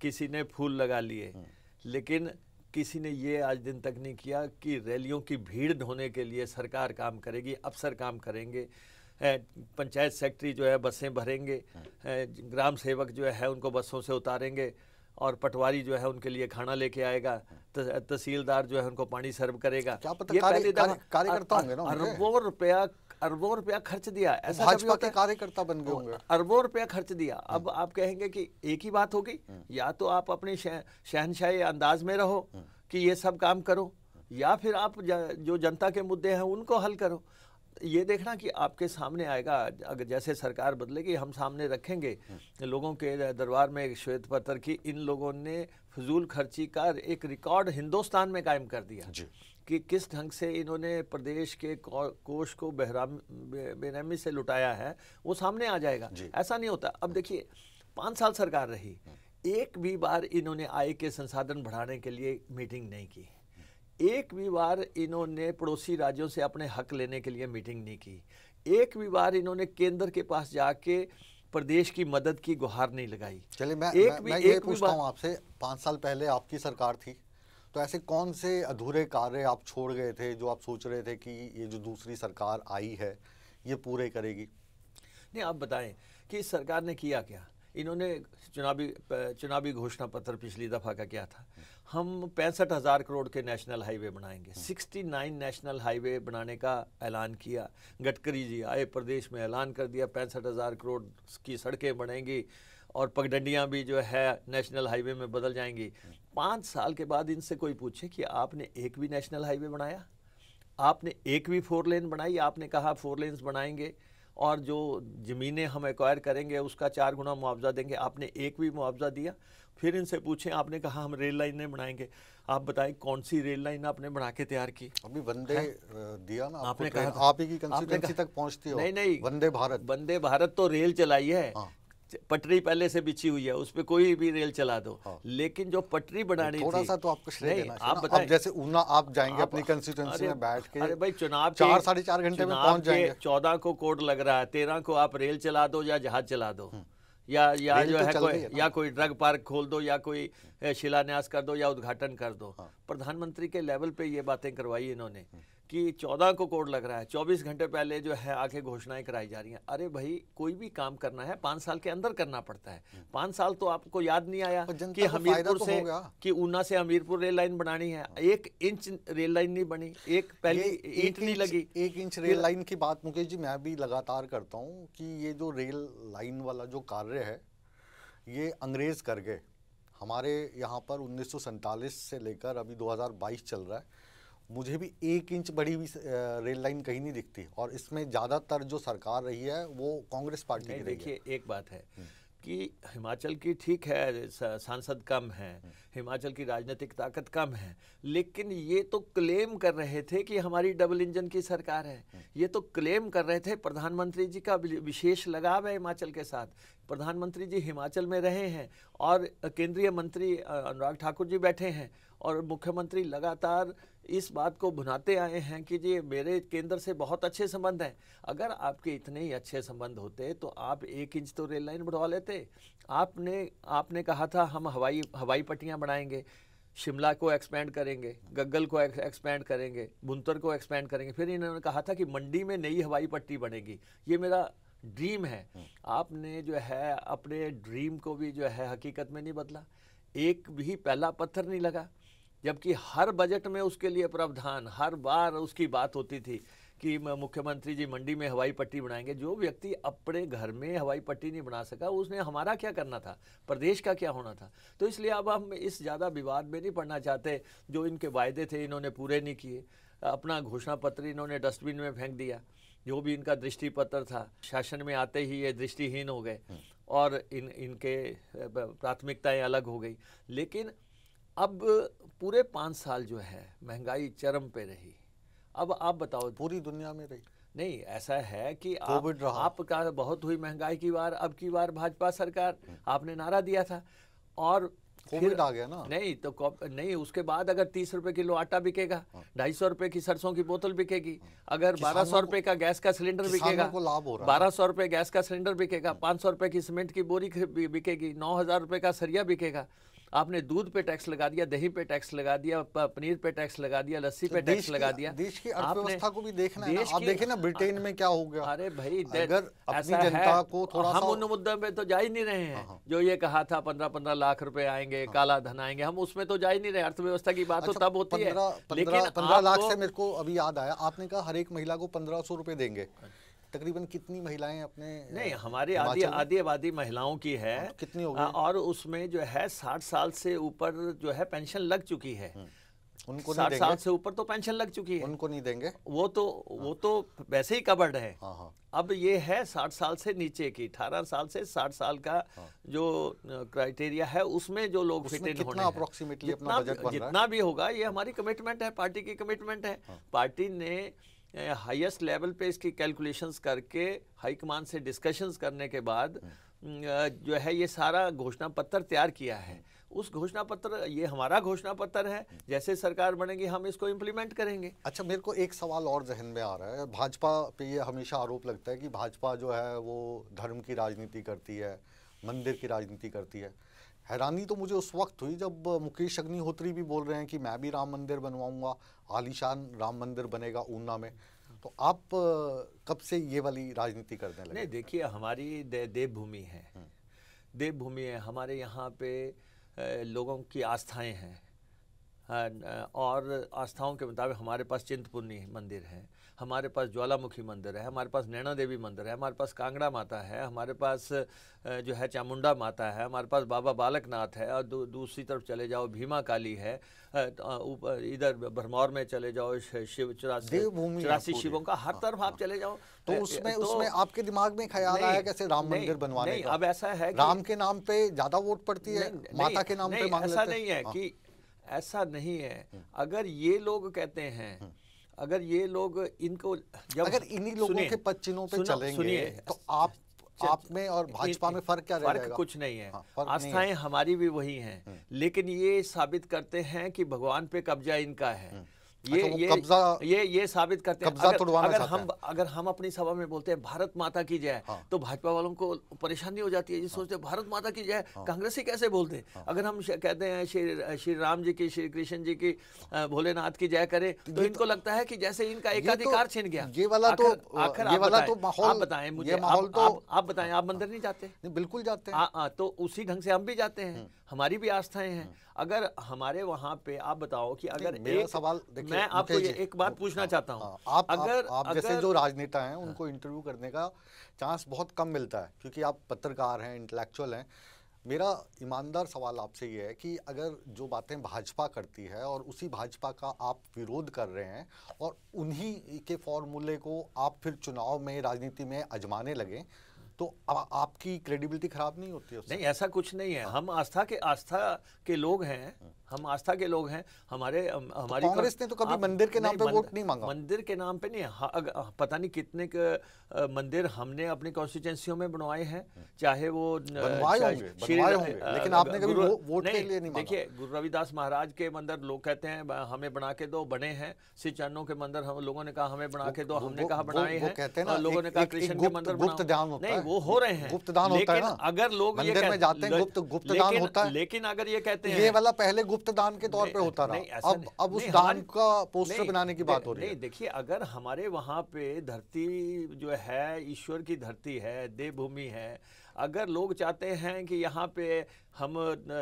किसी ने फूल लगा लिए, लेकिन किसी ने ये आज दिन तक नहीं किया कि रैलियों की भीड़ ढोने के लिए सरकार काम करेगी, अफसर काम करेंगे, पंचायत सेक्रेटरी जो है बसें भरेंगे, ग्राम सेवक जो है उनको बसों से उतारेंगे, और पटवारी जो है उनके लिए खाना लेके आएगा, तहसीलदार जो है उनको पानी सर्व करेगा। क्या पता कार्यकर्ता होंगे ना, अरबों रुपया खर्च दिया। ऐसा भाजपा के कार्यकर्ता बन गए होंगे, अरबों रुपया खर्च दिया। अब आप कहेंगे कि एक ही बात होगी, या तो आप अपने शहनशाही अंदाज में रहो कि ये सब काम करो, या फिर आप जो जनता के मुद्दे हैं उनको हल करो। ये देखना कि आपके सामने आएगा, अगर जैसे सरकार बदलेगी हम सामने रखेंगे लोगों के दरबार में एक श्वेत पत्र की इन लोगों ने फजूल खर्ची का एक रिकॉर्ड हिंदुस्तान में कायम कर दिया कि किस ढंग से इन्होंने प्रदेश के कोष को बेरहमी से लुटाया है, वो सामने आ जाएगा। ऐसा नहीं होता। अब देखिए 5 साल सरकार रही, एक भी बार इन्होंने आय के संसाधन बढ़ाने के लिए मीटिंग नहीं की, एक भी बार इन्होंने पड़ोसी राज्यों से अपने हक लेने के लिए मीटिंग नहीं की, एक भी बार इन्होंने केंद्र के पास जाके प्रदेश की मदद की गुहार नहीं लगाई। चलिए मैं ये पूछता हूं आपसे, 5 साल पहले आपकी सरकार थी, तो ऐसे कौन से अधूरे कार्य आप छोड़ गए थे जो आप सोच रहे थे कि ये जो दूसरी सरकार आई है ये पूरे करेगी? नहीं, आप बताएं कि इस सरकार ने किया क्या। इन्होंने चुनावी घोषणा पत्र पिछली दफ़ा का क्या था, हम 65,000 करोड़ के नेशनल हाईवे बनाएंगे, 69 नेशनल हाईवे बनाने का ऐलान किया। गडकरी जी आए, प्रदेश में ऐलान कर दिया 65,000 करोड़ की सड़कें बनेंगी और पगडंडियाँ भी जो है नेशनल हाईवे में बदल जाएंगी। 5 साल के बाद इनसे कोई पूछे कि आपने एक भी नेशनल हाईवे बनाया, आपने एक भी 4 लेन बनाई? आपने कहा 4 लेन्स बनाएंगे और जो ज़मीनें हम एक्वायर करेंगे उसका 4 गुना मुआवजा देंगे, आपने एक भी मुआवजा दिया? फिर इनसे पूछें, आपने कहा हम रेल लाइनें बनाएंगे, आप बताएं कौन सी रेल लाइन आपने बना के तैयार की? अभी वंदे दिया ना आपने कहा, आप ही की कंस्टिट्यूएंसी तक पहुंचती हो। नहीं, वंदे भारत तो रेल चलाई है, पटरी पहले से बिछी हुई है, उस पे कोई भी रेल चला दो। लेकिन जो पटरी बनानी थी, थोड़ा सा तो आपको श्रेय देना चाहिए। आप बताएं, जैसे ऊना आप जाएंगे अपनी कंस्टिट्यूएंसी में बैठ के, अरे भाई चुनाव 4-4.5 घंटे में पहुंच जाएंगे। 14 को कोड लग रहा है, 13 को आप रेल चला दो या जहाज चला दो, या जो है कोई या कोई ड्रग पार्क खोल दो, या कोई शिलान्यास कर दो, या उद्घाटन कर दो। प्रधानमंत्री के लेवल पे ये बातें करवाई इन्होंने कि 14 को कोड लग रहा है, 24 घंटे पहले जो है आके घोषणाएं कराई जा रही हैं। अरे भाई, कोई भी काम करना है 5 साल के अंदर करना पड़ता है। 5 साल तो आपको याद नहीं आया कि हमीरपुर से कि ऊना से हमीरपुर रेल लाइन बनानी है, 1 इंच रेल लाइन नहीं बनी, एक पहली ईंट नहीं लगी। 1 इंच रेल लाइन की बात मुकेश जी मैं भी लगातार करता हूँ कि ये जो रेल लाइन वाला जो कार्य है ये अंग्रेज कर गए। हमारे यहाँ पर 1947 से लेकर अभी 2022 चल रहा है, मुझे भी 1 इंच बड़ी हुई रेल लाइन कहीं नहीं दिखती, और इसमें ज़्यादातर जो सरकार रही है वो कांग्रेस पार्टी की रही है। देखिए, एक बात है कि हिमाचल की ठीक है सांसद कम हैं, हिमाचल की राजनीतिक ताकत कम है, लेकिन ये तो क्लेम कर रहे थे कि हमारी डबल इंजन की सरकार है। ये तो क्लेम कर रहे थे, प्रधानमंत्री जी का विशेष लगाव है हिमाचल के साथ। प्रधानमंत्री जी हिमाचल में रहे हैं और केंद्रीय मंत्री अनुराग ठाकुर जी बैठे हैं, और मुख्यमंत्री लगातार इस बात को भुनाते आए हैं कि जी मेरे केंद्र से बहुत अच्छे संबंध हैं। अगर आपके इतने ही अच्छे संबंध होते तो आप 1 इंच तो रेल लाइन बढ़वा लेते। आपने कहा था हम हवाई पट्टियां बनाएंगे, शिमला को एक्सपेंड करेंगे, गग्गल को एक्सपेंड करेंगे, बुनतर को एक्सपेंड करेंगे। फिर इन्होंने कहा था कि मंडी में नई हवाई पट्टी बनेगी, ये मेरा ड्रीम है। आपने जो है अपने ड्रीम को भी जो है हकीकत में नहीं बदला, एक भी पहला पत्थर नहीं लगा। जबकि हर बजट में उसके लिए प्रावधान, हर बार उसकी बात होती थी कि मुख्यमंत्री जी मंडी में हवाई पट्टी बनाएंगे। जो व्यक्ति अपने घर में हवाई पट्टी नहीं बना सका, उसने हमारा क्या करना था, प्रदेश का क्या होना था। तो इसलिए अब हम इस ज़्यादा विवाद में नहीं पड़ना चाहते। जो इनके वायदे थे इन्होंने पूरे नहीं किए, अपना घोषणा पत्र इन्होंने डस्टबिन में फेंक दिया। जो भी इनका दृष्टि पत्र था, शासन में आते ही ये दृष्टिहीन हो गए और इनके प्राथमिकताएं अलग हो गई। लेकिन अब पूरे 5 साल जो है महंगाई चरम पे रही। अब आप बताओ, पूरी दुनिया में रही नहीं, ऐसा है कि कोविड रहा, आपका बहुत हुई महंगाई की बार, अब की बार भाजपा सरकार, आपने नारा दिया था और कोविड आ गया ना। नहीं तो नहीं, उसके बाद अगर 30 रुपए किलो आटा बिकेगा, 250 रुपए की सरसों की बोतल बिकेगी, अगर 1200 रुपए का गैस का सिलेंडर बिकेगा, 1200 रुपए गैस का सिलेंडर बिकेगा, 500 रुपए की सीमेंट की बोरी बिकेगी, 9000 रुपए का सरिया बिकेगा। आपने दूध पे टैक्स लगा दिया, दही पे टैक्स लगा दिया, पनीर पे टैक्स लगा दिया, लस्सी पे टैक्स लगा दिया। देश की अर्थव्यवस्था को भी देखना है ना। आप देखें ना ब्रिटेन में क्या हो गया। अरे भाई, अगर अपनी जनता को थोड़ा हम उन मुद्दों पे तो जा ही नहीं रहे हैं। जो ये कहा था 15-15 लाख रुपए आएंगे, काला धन आएंगे, हम उसमें तो जा ही नहीं रहे। अर्थव्यवस्था की बात तो तब होती है। लेकिन 15 लाख से मेरे को अभी याद आया, आपने कहा हर एक महिला को 1500 रुपए देंगे। तकरीबन कितनी महिलाएं अपने, नहीं हमारी आधी आबादी महिलाओं की है, कितनी होगी, और उसमें जो है 60 साल से ऊपर जो है पेंशन लग चुकी है। उनको 60 साल से ऊपर तो पेंशन लग चुकी है, उनको नहीं देंगे। वो तो वैसे ही कवर्ड है। हाँ। अब ये है 60 साल से नीचे की, 18 साल से 60 साल का जो क्राइटेरिया है, उसमें जो लोग फिट इन होने अप्रोक्सीमेटली अपना बजट बन रहा है, जितना भी होगा, ये हमारी कमिटमेंट है, पार्टी की कमिटमेंट है। पार्टी ने हाईएस्ट लेवल पे इसकी कैलकुलेशंस करके हाईकमान से डिस्कशंस करने के बाद जो है ये सारा घोषणा पत्र तैयार किया है। उस घोषणा पत्र, ये हमारा घोषणा पत्र है, जैसे सरकार बनेगी हम इसको इम्प्लीमेंट करेंगे। अच्छा, मेरे को एक सवाल और जहन में आ रहा है। भाजपा पे ये हमेशा आरोप लगता है कि भाजपा जो है वो धर्म की राजनीति करती है, मंदिर की राजनीति करती है। हैरानी तो मुझे उस वक्त हुई जब मुकेश अग्निहोत्री भी बोल रहे हैं कि मैं भी राम मंदिर बनवाऊंगा, आलीशान राम मंदिर बनेगा ऊना में। तो आप कब से ये वाली राजनीति करने लगे? नहीं, देखिए, हमारी देवभूमि है, देवभूमि है। हमारे यहाँ पे लोगों की आस्थाएं हैं और आस्थाओं के मुताबिक हमारे पास चिंतपूर्णी मंदिर है, हमारे पास ज्वालामुखी मंदिर है, हमारे पास नैना देवी मंदिर है, हमारे पास कांगड़ा माता है, हमारे पास जो है चामुंडा माता है, हमारे पास बाबा बालकनाथ है, और दूसरी तरफ चले जाओ भीमा काली है, इधर भरमौर में चले जाओ शिव 84 शिवों का, हर तरफ आप चले जाओ। तो उसमें आपके दिमाग में ख्याल आया कैसे राम मंदिर बनवाने का? अब ऐसा है, राम के नाम पे ज्यादा वोट पड़ती है, माता के नाम पे मांग लेते हैं। ऐसा नहीं है कि ऐसा नहीं है। अगर ये लोग कहते हैं, अगर ये लोग इनको जब अगर इन्हीं लोगों के पद चिन्हों पे चलेंगे तो आप में और भाजपा में फर्क क्या रहेगा? फर्क कुछ नहीं है। आस्थाएं हमारी भी वही हैं, लेकिन ये साबित करते हैं कि भगवान पे कब्जा इनका है। ये साबित करते हैं। अगर हम अपनी सभा में बोलते हैं भारत माता की जय, तो भाजपा वालों को परेशानी हो जाती है। ये सोचते हैं भारत माता की जय कांग्रेसी कैसे बोलते हैं। अगर हम कहते हैं श्री राम जी की, श्री कृष्ण जी की, भोलेनाथ की जय करें, तो इनको लगता है कि जैसे इनका एकाधिकार छिन गया। ये वाला तो माहौल, आप बताएं मुझे, आप बताएं, आप मंदिर नहीं जाते? बिल्कुल जाते हैं। तो उसी ढंग से हम भी जाते हैं, हमारी भी आस्थाएं हैं। अगर हमारे वहां पे आप बताओ कि अगर मेरा सवाल, मैं आपको एक बात पूछना चाहता हूं, आप जैसे जो राजनेता हैं उनको इंटरव्यू करने का चांस बहुत कम मिलता है क्योंकि आप पत्रकार हैं, इंटेलेक्चुअल हैं। मेरा ईमानदार सवाल आपसे ये है कि अगर जो बातें भाजपा करती है और उसी भाजपा का आप विरोध कर रहे हैं और उन्हीं के फॉर्मूले को आप फिर चुनाव में, राजनीति में आजमाने लगे, तो आपकी क्रेडिबिलिटी खराब नहीं होती है उससे? नहीं, ऐसा कुछ नहीं है। हम आस्था के लोग हैं, हम आस्था के लोग हैं। हमारी कांग्रेस ने तो कभी मंदिर के नाम पे वोट नहीं मांगा। मंदिर के नाम पे नहीं, पता नहीं कितने मंदिर हमने अपनी कॉन्स्टिट्यूंसियों में बनवाए हैं, चाहे वो बनवाए होंगे, लेकिन आपने कभी वोट के लिए नहीं मांगा। देखिए, गुरु रविदास महाराज के मंदिर लोग कहते हैं हमें बना के दो, बने हैं। श्री चरणों के मंदिर हम लोगों ने कहा हमें बना के दो, हमने कहा बनाए हैं। लोगों ने कहा कृष्ण के मंदिर बनाओ, नहीं वो हो रहे हैं, गुप्त दान होता है ना। अगर लोग मंदिर में जाते हैं, गुप्त दान होता है। लेकिन अगर ये कहते हैं, ये वाला पहले गुप्त दान के तौर पे होता रहा, अब उस दान का पोस्टर बनाने की बात हो रही है। नहीं, देखिए, अगर हमारे वहां पे धरती जो है ईश्वर की धरती है, देवभूमि है, अगर लोग चाहते हैं कि यहाँ पे हम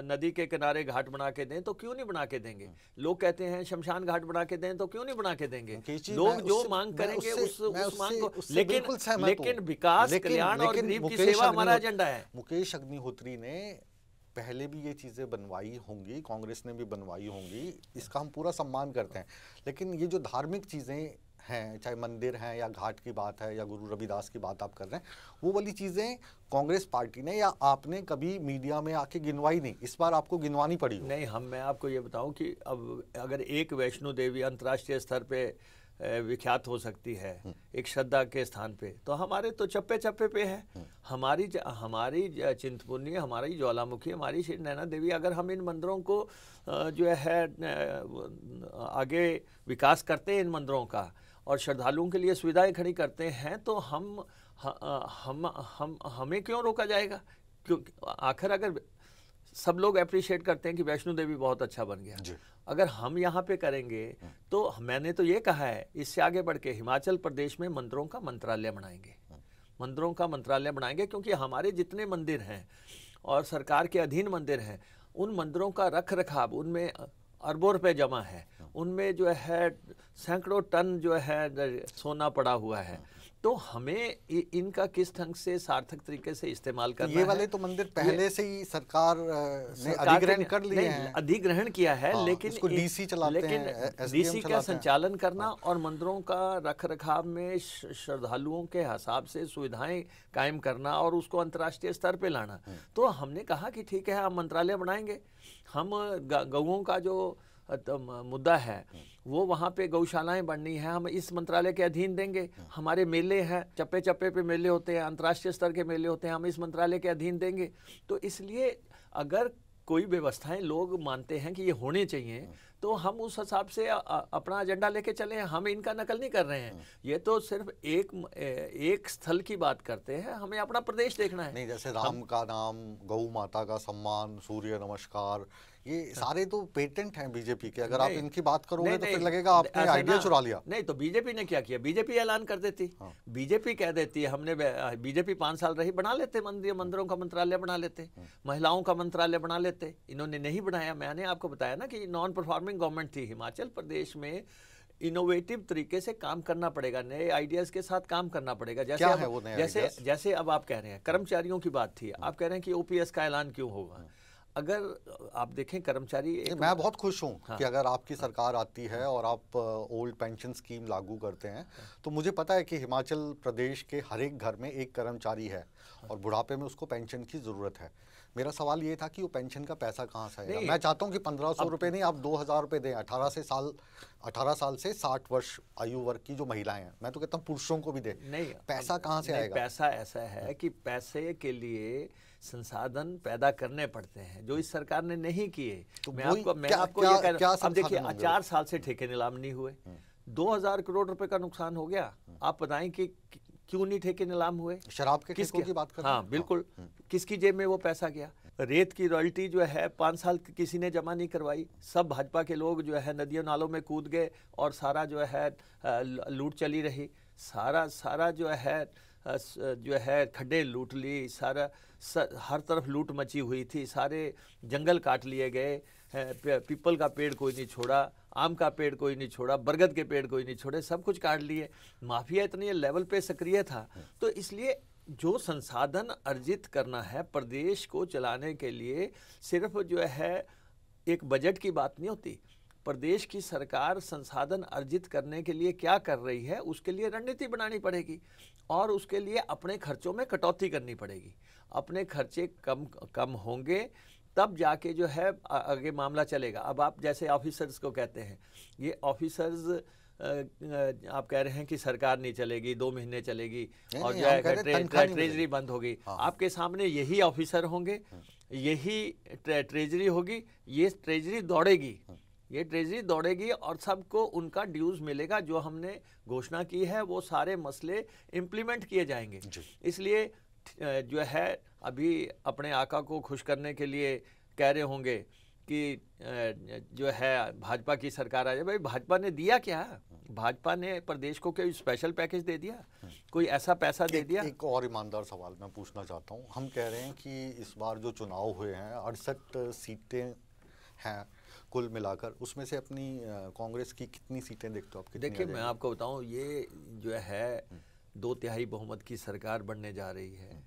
नदी के किनारे घाट बना के दें तो क्यों नहीं बना के देंगे। लोग कहते हैं शमशान घाट बना के दें तो क्यों नहीं बना के देंगे। लोग जो मांग करेंगे उस मांग को, लेकिन विकास, कल्याण और गरीब की सेवा हमारा एजेंडा है। मुकेश अग्निहोत्री ने पहले भी ये चीज़ें बनवाई होंगी, कांग्रेस ने भी बनवाई होंगी, इसका हम पूरा सम्मान करते हैं। लेकिन ये जो धार्मिक चीज़ें हैं, चाहे मंदिर हैं या घाट की बात है या गुरु रविदास की बात आप कर रहे हैं, वो वाली चीज़ें कांग्रेस पार्टी ने या आपने कभी मीडिया में आके गिनवाई नहीं, इस बार आपको गिनवानी पड़ी हो। नहीं, मैं आपको ये बताऊं कि अब अगर एक वैष्णो देवी अंतर्राष्ट्रीय स्तर पे विख्यात हो सकती है एक श्रद्धा के स्थान पे, तो हमारे तो चप्पे चप्पे पे है। हमारी चिंतपूर्णी, हमारी ज्वालामुखी, हमारी श्री नैना देवी, अगर हम इन मंदिरों को जो है आगे विकास करते हैं इन मंदिरों का और श्रद्धालुओं के लिए सुविधाएं खड़ी करते हैं, तो हमें क्यों रोका जाएगा। क्योंकि आखिर अगर सब लोग अप्रिशिएट करते हैं कि वैष्णो देवी बहुत अच्छा बन गया, अगर हम यहाँ पे करेंगे तो मैंने तो ये कहा है इससे आगे बढ़ के हिमाचल प्रदेश में मंदिरों का मंत्रालय बनाएंगे, मंदिरों का मंत्रालय बनाएंगे, क्योंकि हमारे जितने मंदिर हैं और सरकार के अधीन मंदिर हैं, उन मंदिरों का रख रखाव, उनमें अरबों रुपए जमा है, उनमें जो है सैकड़ों टन जो है सोना पड़ा हुआ है। तो हमें इनका किस ढंग से सार्थक तरीके से इस्तेमाल करना है। ये वाले तो मंदिर पहले से ही सरकार ने अधिग्रहण कर लिए हैं, अधिग्रहण किया है। हाँ, लेकिन इसको डीसी चलाते हैं, डीसी का संचालन करना और मंदिरों का रख रखाव में श्रद्धालुओं के हिसाब से सुविधाएं कायम करना और उसको अंतर्राष्ट्रीय स्तर पे लाना। तो हमने कहा कि ठीक है, हम मंत्रालय बनाएंगे। हम गऊओं का जो मुद्दा है वो वहाँ पे गौशालाएं बननी है, हम इस मंत्रालय के अधीन देंगे। हमारे मेले हैं, चप्पे चप्पे पे मेले होते हैं, अंतर्राष्ट्रीय स्तर के मेले होते हैं, हम इस मंत्रालय के अधीन देंगे। तो इसलिए अगर कोई व्यवस्थाएं लोग मानते हैं कि ये होने चाहिए, तो हम उस हिसाब से अपना एजेंडा लेके चले हैं। हम इनका नकल नहीं कर रहे हैं, ये तो सिर्फ एक स्थल की बात करते हैं, हमें अपना प्रदेश देखना है। नहीं, जैसे राम का नाम, गौ माता का सम्मान, सूर्य नमस्कार, ये सारे तो पेटेंट हैं बीजेपी के। अगर आप इनकी बात करोगे तो फिर लगेगा आपने आइडिया चुरा लिया। नहीं, तो बीजेपी ने क्या किया, बीजेपी ऐलान कर देती। हाँ। बीजेपी कह देती है हमने, बीजेपी 5 साल रही, बना लेते मंदिरों का मंत्रालय बना लेते, महिलाओं का मंत्रालय बना लेते। इन्होंने नहीं बनाया। मैंने आपको बताया ना कि नॉन परफॉर्मिंग गवर्नमेंट थी हिमाचल प्रदेश में। इनोवेटिव तरीके से काम करना पड़ेगा, नए आइडियाज के साथ काम करना पड़ेगा। जैसे अब आप कह रहे हैं कर्मचारियों की बात थी, आप कह रहे हैं कि ओपीएस का ऐलान क्यों होगा। अगर आप देखें कर्मचारी, मैं बहुत खुश हूँ कि अगर आपकी सरकार आती है और आप ओल्ड पेंशन स्कीम लागू करते हैं, तो मुझे पता है कि हिमाचल प्रदेश के हर एक घर में एक कर्मचारी है और बुढ़ापे में उसको पेंशन की ज़रूरत है। मेरा सवाल ये था कि वो पेंशन का पैसा कहाँ से आएगा। मैं चाहता हूँ कि 1500 रुपये नहीं, आप 2000 रुपये दें। 18 साल से 60 वर्ष आयु वर्ग की जो महिलाएं हैं, मैं तो कहता हूँ पुरुषों को भी दें। नहीं, पैसा कहाँ से आएगा। पैसा ऐसा है कि पैसे के लिए संसाधन पैदा करने पड़ते हैं, जो इस सरकार ने नहीं किए। तो मैं आपको ये कह रहा हूं, अब देखिए 4 साल से ठेके नीलाम नहीं हुए, 2000 करोड़ रुपए का नुकसान हो गया। आप बताएं कि क्यों नहीं ठेके नीलाम हुए। शराब के ठेकों की बात कर रहे हैं। हाँ बिल्कुल, किसकी जेब में वो पैसा गया। रेत की रॉयल्टी जो है 5 साल किसी ने जमा नहीं करवाई। सब भाजपा के लोग जो है नदियों नालों में कूद गए और सारा जो है लूट चली रही। सारा जो है खड्डे लूट ली, हर तरफ लूट मची हुई थी। सारे जंगल काट लिए गए, पीपल का पेड़ कोई नहीं छोड़ा, आम का पेड़ कोई नहीं छोड़ा, बरगद के पेड़ कोई नहीं छोड़े, सब कुछ काट लिए। माफिया इतने लेवल पे सक्रिय था। तो इसलिए जो संसाधन अर्जित करना है प्रदेश को चलाने के लिए, सिर्फ जो है एक बजट की बात नहीं होती। प्रदेश की सरकार संसाधन अर्जित करने के लिए क्या कर रही है, उसके लिए रणनीति बनानी पड़ेगी और उसके लिए अपने खर्चों में कटौती करनी पड़ेगी। अपने खर्चे कम होंगे तब जाके जो है आगे मामला चलेगा। अब आप जैसे ऑफिसर्स को कहते हैं, ये ऑफिसर्स आप कह रहे हैं कि सरकार नहीं चलेगी, 2 महीने चलेगी और जो है ट्रेजरी बंद होगी। आपके सामने यही ऑफिसर होंगे, यही ट्रेजरी होगी, ये ट्रेजरी दौड़ेगी और सबको उनका ड्यूज मिलेगा। जो हमने घोषणा की है वो सारे मसले इम्प्लीमेंट किए जाएंगे। इसलिए जो है अभी अपने आका को खुश करने के लिए कह रहे होंगे कि जो है भाजपा की सरकार आ जाए। भाई भाजपा ने दिया क्या? भाजपा ने प्रदेश को कोई स्पेशल पैकेज दे दिया? कोई ऐसा पैसा दे दिया? एक और ईमानदार सवाल मैं पूछना चाहता हूँ। हम कह रहे हैं कि इस बार जो चुनाव हुए हैं 68 सीटें हैं कुल मिलाकर, उसमें से अपनी कांग्रेस की कितनी सीटें देखते हो आप? देखिए मैं आपको बताऊं, ये जो है 2/3 बहुमत की सरकार बनने जा रही है।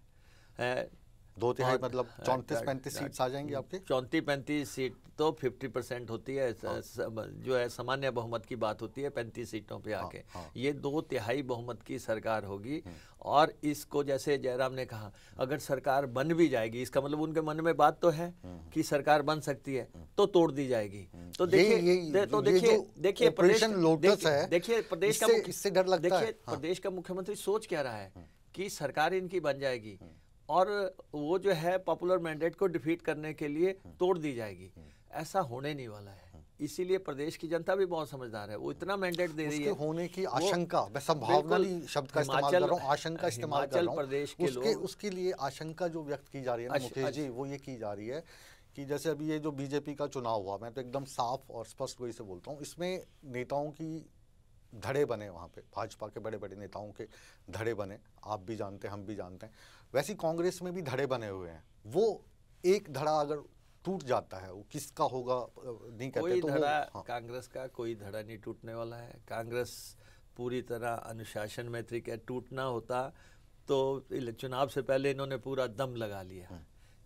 2/3 मतलब 34-35 सीट्स आ जाएंगी आपके? 34-35 सीट तो 50% होती है। जो है सामान्य बहुमत की बात होती है 35 सीटों पे आके। ये 2/3 बहुमत की सरकार होगी। और इसको जैसे जयराम ने कहा, अगर सरकार बन भी जाएगी, इसका मतलब उनके मन में बात तो है कि सरकार बन सकती है, तो तोड़ दी जाएगी। तो देखिए प्रदेश का इससे डर लगता है। प्रदेश का मुख्यमंत्री सोच क्या रहा है कि सरकार इनकी बन जाएगी और वो जो है पॉपुलर मैंडेट को डिफीट करने के लिए तोड़ दी जाएगी। ऐसा होने नहीं वाला है। इसीलिए प्रदेश की जनता भी बहुत समझदार है, वो इतना मैंडेट दे रही है। होने की आशंका, मैं संभावना नहीं शब्द का इस्तेमाल कर रहा हूँ, आशंका इस्तेमाल कर रहा हूँ। प्रदेश के लोग उसके लिए आशंका जो व्यक्त की जा रही है ना मुकेश जी, वो ये की जा रही है कि जैसे अभी ये जो बीजेपी का चुनाव हुआ, मैं तो एकदम साफ और स्पष्ट वही से बोलता हूँ, इसमें नेताओं की धड़े बने, वहाँ पे भाजपा के बड़े बड़े नेताओं के धड़े बने, आप भी जानते हैं हम भी जानते हैं। वैसे कांग्रेस में भी धड़े बने हुए हैं। वो एक धड़ा अगर टूट जाता है, वो किसका होगा नहीं कहते। कोई तो धड़ा कांग्रेस का कोई धड़ा नहीं टूटने वाला है। कांग्रेस पूरी तरह अनुशासन में तरीके है। टूटना होता तो चुनाव से पहले इन्होंने पूरा दम लगा लिया।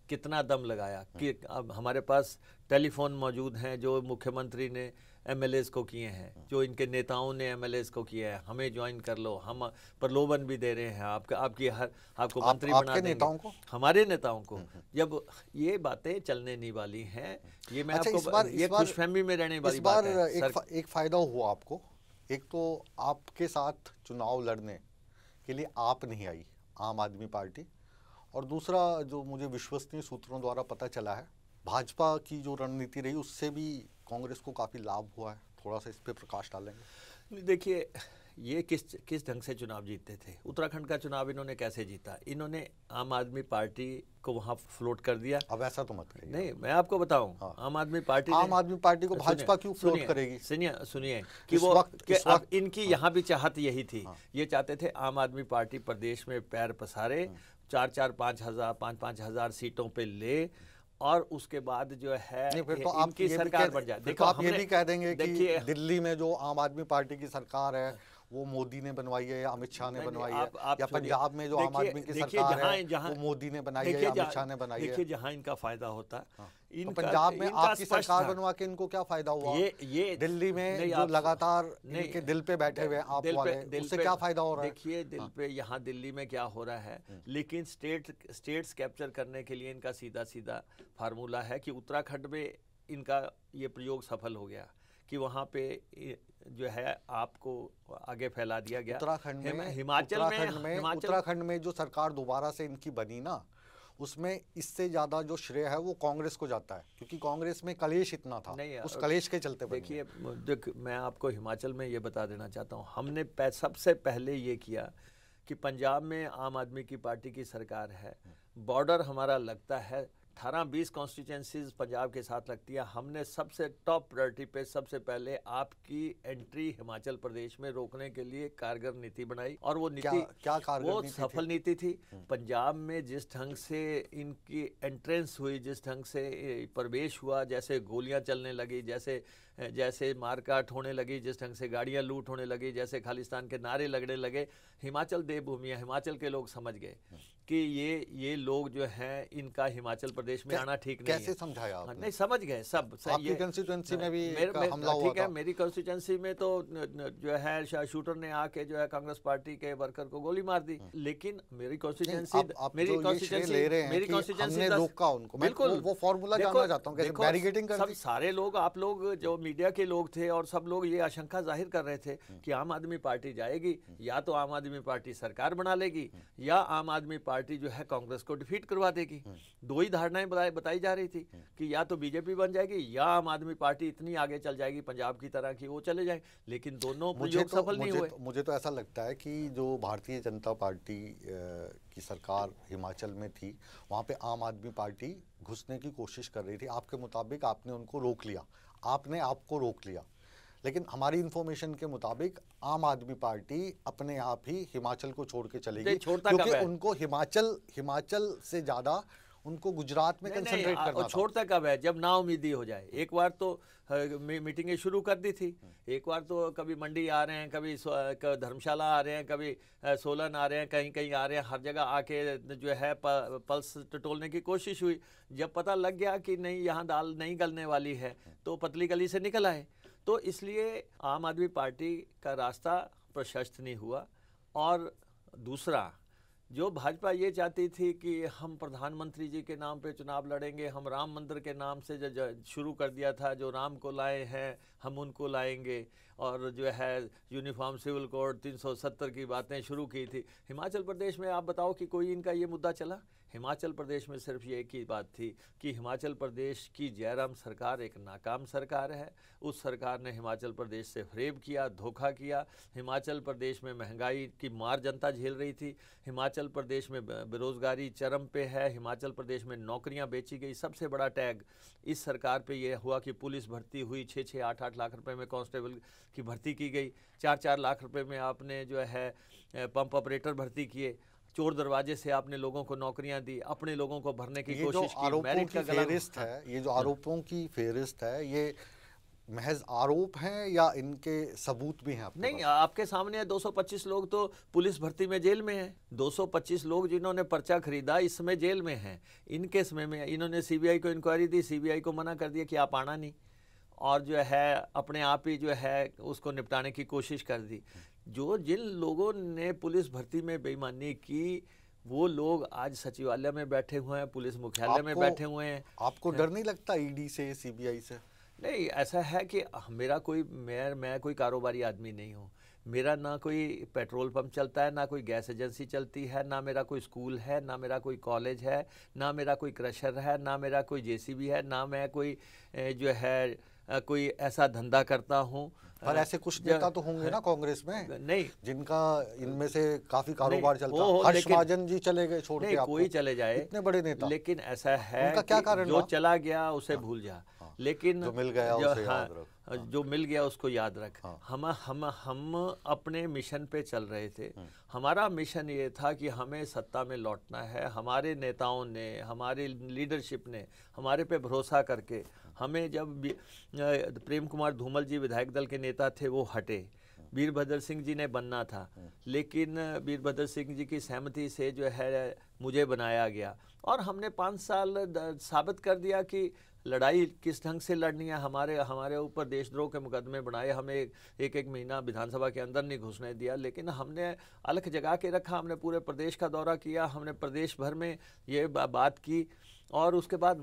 कितना दम लगाया कि अब हमारे पास टेलीफोन मौजूद हैं जो मुख्यमंत्री ने एमएलएस को किए हैं, जो इनके नेताओं ने एमएलएस को किया है, हमें ज्वाइन कर लो, हम प्रलोभन भी दे रहे हैं आपको मंत्री बना देंगे, नेताओं को, हमारे नेताओं को। जब ये बातें चलने नहीं वाली हैं, ये मैं आपको ये खुशफहमी में रहने वाली बात है। एक फायदा हुआ आपको, एक तो आपके साथ चुनाव लड़ने के लिए आप नहीं आई आम आदमी पार्टी, और दूसरा जो मुझे विश्वसनीय सूत्रों द्वारा पता चला है, भाजपा की जो रणनीति रही उससे भी कांग्रेस को काफ़ी लाभ हुआ है। थोड़ा सा इस पे प्रकाश डालेंगे? देखिए ये किस ढंग से चुनाव जीतते थे। उत्तराखंड का चुनाव इन्होंने कैसे जीता? इन्होंने आम आदमी पार्टी को वहां फ्लोट कर दिया। अब ऐसा तो मत करिए। नहीं, मैं आपको बताऊं, हाँ। आम आदमी पार्टी को भाजपा क्यों फ्लोट करेगी? सुनिए कि वो अब इनकी यहाँ भी चाहत यही थी। ये चाहते थे आम आदमी पार्टी प्रदेश में पैर पसारे, 4-5 हजार सीटों पे ले, और उसके बाद जो है फिर तो इनकी सरकार बन जाए। देखो आप ये भी कह देंगे कि दिल्ली में जो आम आदमी पार्टी की सरकार है वो मोदी ने बनवाई है या अमित शाह ने बनवाई है, या पंजाब में जो आम आदमी की सरकार है वो मोदी ने बनाई है या अमित शाह ने बनाई है। देखिए जहां इनका फायदा होता, तो पंजाब में आपकी सरकार बनवा के इनको क्या फायदा हुआ? ये दिल्ली में जो लगातार इनके दिल पे बैठे हुए आप वाले, उससे क्या फायदा हो रहा है? देखिए दिल पे यहाँ दिल्ली में क्या हो रहा है, लेकिन स्टेट्स कैप्चर करने के लिए इनका सीधा सीधा फार्मूला है कि उत्तराखंड में इनका ये प्रयोग सफल हो गया कि वहाँ पे जो है आपको आगे फैला दिया गया। उत्तराखंड में जो सरकार दोबारा से इनकी बनी ना, उसमें इससे ज्यादा जो श्रेय है वो कांग्रेस को जाता है, क्योंकि कांग्रेस में कलेश इतना था, उस कलेश के चलते। देखिए मैं आपको हिमाचल में ये बता देना चाहता हूँ, हमने सबसे पहले ये किया कि पंजाब में आम आदमी की पार्टी की सरकार है, बॉर्डर हमारा लगता है 18-20 कॉन्स्टिट्यूंसीज पंजाब के साथ लगती है। हमने सबसे टॉप प्रायोरिटी पे सबसे पहले आपकी एंट्री हिमाचल प्रदेश में रोकने के लिए कारगर नीति बनाई, और वो नीति वो सफल नीति थी। पंजाब में जिस ढंग से इनकी एंट्रेंस हुई, जिस ढंग से प्रवेश हुआ, जैसे गोलियां चलने लगी, जैसे मारकाट होने लगी, जिस ढंग से गाड़ियां लूट होने लगी, जैसे खालिस्तान के नारे लगने लगे, हिमाचल देवभूमि है। हिमाचल के लोग समझ गए कि ये लोग जो हैं इनका हिमाचल प्रदेश में आना ठीक नहीं है। कैसे समझाया आपने? नहीं, समझ गए सब। आपकी कंस्टिट्यूएंसी में भी हमला हुआ ठीक है, मेरी कंस्टिट्यूएंसी में तो जो है शूटर ने आके जो है कांग्रेस पार्टी के वर्कर को गोली मार दी, लेकिन मेरी कंस्टिट्यूएंसी रोका उनको। बिल्कुल, वो फॉर्मूला जानना चाहता हूँ, कैसे बैरिकेडिंग कर दी। सारे लोग, आप लोग जो मीडिया के लोग थे और सब लोग ये आशंका जाहिर कर रहे थे कि आम आदमी पार्टी जाएगी, या तो आम आदमी पार्टी सरकार बना लेगी या आम आदमी पार्टी जो है कांग्रेस को डिफीट करवा देगी। दो ही धारणाएं बताई जा रही थी कि या तो बीजेपी बन जाएगी या आम आदमी पार्टी इतनी आगे चल जाएगी पंजाब की तरह कि वो चले जाएंगे, लेकिन दोनों प्रयोग सफल नहीं हुए। मुझे तो ऐसा लगता है कि जो भारतीय जनता पार्टी की सरकार हिमाचल में थी, वहाँ पे आम आदमी पार्टी घुसने की कोशिश कर रही थी। आपके मुताबिक आपने उनको रोक लिया, आपने आपको रोक लिया, लेकिन हमारी इंफॉर्मेशन के मुताबिक आम आदमी पार्टी अपने आप ही हिमाचल को छोड़ के चलेगी, क्योंकि उनको हिमाचल से ज़्यादा उनको गुजरात में कंसंट्रेट करना था। छोड़ता कब है? जब नाउमीदी हो जाए। एक बार तो मीटिंगें शुरू कर दी थी, एक बार तो कभी मंडी आ रहे हैं, कभी धर्मशाला आ रहे हैं, कभी सोलन आ रहे हैं, कहीं कहीं आ रहे हैं, हर जगह आके जो है पल्स टटोलने की कोशिश हुई। जब पता लग गया कि नहीं यहाँ दाल नहीं गलने वाली है तो पतली गली से निकल आए। तो इसलिए आम आदमी पार्टी का रास्ता प्रशस्त नहीं हुआ। और दूसरा, जो भाजपा ये चाहती थी कि हम प्रधानमंत्री जी के नाम पे चुनाव लड़ेंगे, हम राम मंदिर के नाम से जो शुरू कर दिया था, जो राम को लाए हैं हम उनको लाएंगे, और जो है यूनिफॉर्म सिविल कोड 370 की बातें शुरू की थी। हिमाचल प्रदेश में आप बताओ कि कोई इनका ये मुद्दा चला? हिमाचल प्रदेश में सिर्फ ये एक ही बात थी कि हिमाचल प्रदेश की जयराम सरकार एक नाकाम सरकार है। उस सरकार ने हिमाचल प्रदेश से फरेब किया, धोखा किया। हिमाचल प्रदेश में महंगाई की मार जनता झेल रही थी। हिमाचल प्रदेश में बेरोजगारी चरम पे है। हिमाचल प्रदेश में नौकरियां बेची गई। सबसे बड़ा टैग इस सरकार पे ये हुआ कि पुलिस भर्ती हुई, 6-6, 8-8 लाख रुपए में कांस्टेबल की भर्ती की गई, 4-4 लाख रुपए में आपने जो है पंप ऑपरेटर भर्ती किए, चोर दरवाजे से आपने लोगों को नौकरियां दी, अपने लोगों को भरने की कोशिश की। मेरिट का फेरिस्त है, ये जो आरोपों की फेरिस्त है, ये महज आरोप हैं या इनके सबूत भी हैं आपके नहीं पास? आपके सामने है। 225 लोग तो पुलिस भर्ती में जेल में हैं। 225 लोग जिन्होंने पर्चा खरीदा इस समय जेल में हैं। इनके समय में इन्होंने सीबीआई को इंक्वायरी दी, सीबीआई को मना कर दिया कि आप आना नहीं, और जो है अपने आप ही जो है उसको निपटाने की कोशिश कर दी। जिन लोगों ने पुलिस भर्ती में बेईमानी की, वो लोग आज सचिवालय में बैठे हुए हैं, पुलिस मुख्यालय में बैठे हुए हैं। आपको डर नहीं लगता ईडी से, सीबीआई से? नहीं, ऐसा है कि मैं कोई कारोबारी आदमी नहीं हूँ। मेरा ना कोई पेट्रोल पंप चलता है, ना कोई गैस एजेंसी चलती है, ना मेरा कोई स्कूल है, ना मेरा कोई कॉलेज है, ना मेरा कोई क्रशर है, ना मेरा कोई जेसीबी है, ना मैं कोई जो है कोई ऐसा धंधा करता हूँ। पर ऐसे कुछ नेता तो होंगे ना कांग्रेस में, नहीं जिनका इनमें से काफी कारोबार चलता है। हर्ष महाजन जी चले गए छोड़ के, आपको कोई चले जाए, इतने बड़े नेता, लेकिन ऐसा है उनका क्या कारण? जो चला गया उसे भूल जा, लेकिन जो मिल गया उसे याद रख। जो मिल गया उसको याद रख। हम अपने मिशन पे चल रहे थे। हमारा मिशन ये था कि हमें सत्ता में लौटना है। हमारे नेताओं ने, हमारी लीडरशिप ने हमारे पे भरोसा करके हमें, जब प्रेम कुमार धूमल जी विधायक दल के नेता थे वो हटे, वीरभद्र सिंह जी ने बनना था, लेकिन वीरभद्र सिंह जी की सहमति से जो है मुझे बनाया गया, और हमने 5 साल साबित कर दिया कि लड़ाई किस ढंग से लड़नी है। हमारे ऊपर देशद्रोह के मुकदमे बनाए, हमें एक महीना विधानसभा के अंदर नहीं घुसने दिया, लेकिन हमने अलख जगा के रखा। हमने पूरे प्रदेश का दौरा किया, हमने प्रदेश भर में ये बात की, और उसके बाद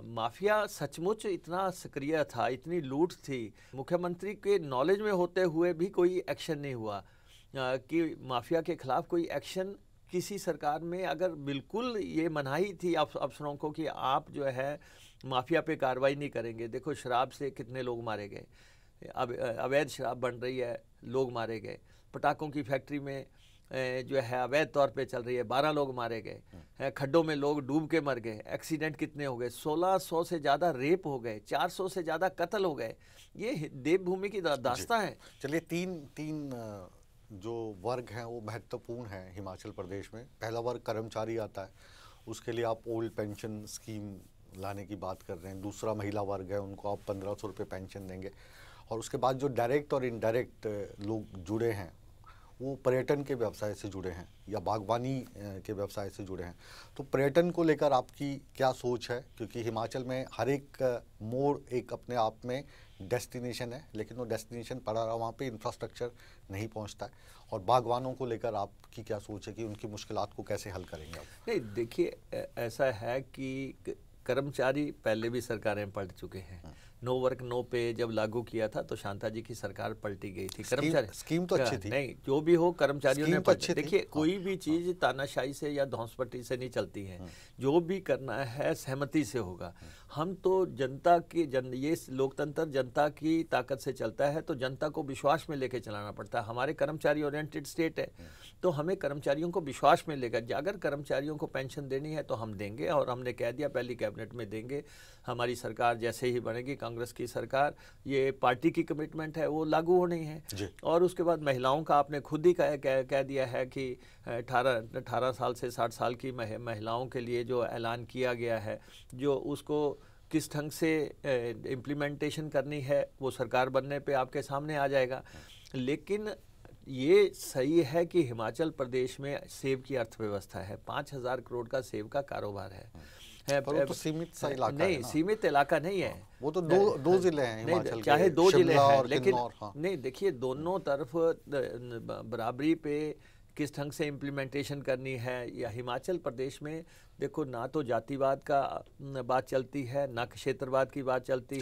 माफिया सचमुच इतना सक्रिय था, इतनी लूट थी, मुख्यमंत्री के नॉलेज में होते हुए भी कोई एक्शन नहीं हुआ कि माफिया के खिलाफ कोई एक्शन किसी सरकार में। अगर बिल्कुल ये मनाही थी अफसरों को कि आप जो है माफिया पे कार्रवाई नहीं करेंगे। देखो शराब से कितने लोग मारे गए, अब अवैध शराब बन रही है, लोग मारे गए। पटाखों की फैक्ट्री में जो है अवैध तौर पे चल रही है, 12 लोग मारे गए। खड्डों में लोग डूब के मर गए। एक्सीडेंट कितने हो गए, 1600 से ज़्यादा रेप हो गए, 400 से ज़्यादा कत्ल हो गए। ये देवभूमि की दास्तां है। चलिए, तीन जो वर्ग हैं वो महत्वपूर्ण हैं हिमाचल प्रदेश में। पहला वर्ग कर्मचारी आता है, उसके लिए आप ओल्ड पेंशन स्कीम लाने की बात कर रहे हैं। दूसरा महिला वर्ग है, उनको आप 1500 रुपये पेंशन देंगे। और उसके बाद जो डायरेक्ट और इनडायरेक्ट लोग जुड़े हैं, वो पर्यटन के व्यवसाय से जुड़े हैं या बागवानी के व्यवसाय से जुड़े हैं। तो पर्यटन को लेकर आपकी क्या सोच है? क्योंकि हिमाचल में हर एक मोड़ एक अपने आप में डेस्टिनेशन है, लेकिन वो डेस्टिनेशन पड़ा रहा, वहाँ पे इंफ्रास्ट्रक्चर नहीं पहुँचता है। और बागवानों को लेकर आपकी क्या सोच है कि उनकी मुश्किलात को कैसे हल करेंगे आप? नहीं, देखिए ऐसा है कि कर्मचारी पहले भी सरकारें पलट चुके हैं, नो वर्क नो पे जब लागू किया था तो शांता जी की सरकार पलटी गई थी। कर्मचारी स्कीम तो अच्छी थी, नहीं जो भी हो, कर्मचारियों ने तो देखिए कोई भी चीज तानाशाही से या धौंसपट्टी से नहीं चलती है, जो भी करना है सहमति से होगा। हम तो जनता की ये लोकतंत्र जनता की ताकत से चलता है, तो जनता को विश्वास में लेके चलाना पड़ता है। हमारे कर्मचारी ओरिएंटेड स्टेट है, तो हमें कर्मचारियों को विश्वास में लेकर, अगर कर्मचारियों को पेंशन देनी है तो हम देंगे, और हमने कह दिया पहली कैबिनेट में देंगे। हमारी सरकार जैसे ही बनेगी, कांग्रेस की सरकार, ये पार्टी की कमिटमेंट है, वो लागू होनी है। और उसके बाद महिलाओं का आपने खुद ही कह दिया है कि 18 साल से 60 साल की महिलाओं के लिए जो ऐलान किया गया है, जो उसको किस ढंग से इम्प्लीमेंटेशन करनी है वो सरकार बनने पे आपके सामने आ जाएगा। लेकिन ये सही है कि हिमाचल प्रदेश में सेब की अर्थव्यवस्था है, 5,000 करोड़ का सेब का कारोबार है। पर वो तो सीमित सा इलाका नहीं है ना? सीमित इलाका नहीं है, वो तो दो जिले हैं हिमाचल के, चाहे 2 जिले हैं, लेकिन हाँ। नहीं देखिए दोनों तरफ बराबरी पे किस ढंग से इम्प्लीमेंटेशन करनी है। या हिमाचल प्रदेश में देखो ना तो जातिवाद का बात चलती है, ना क्षेत्रवाद की बात चलती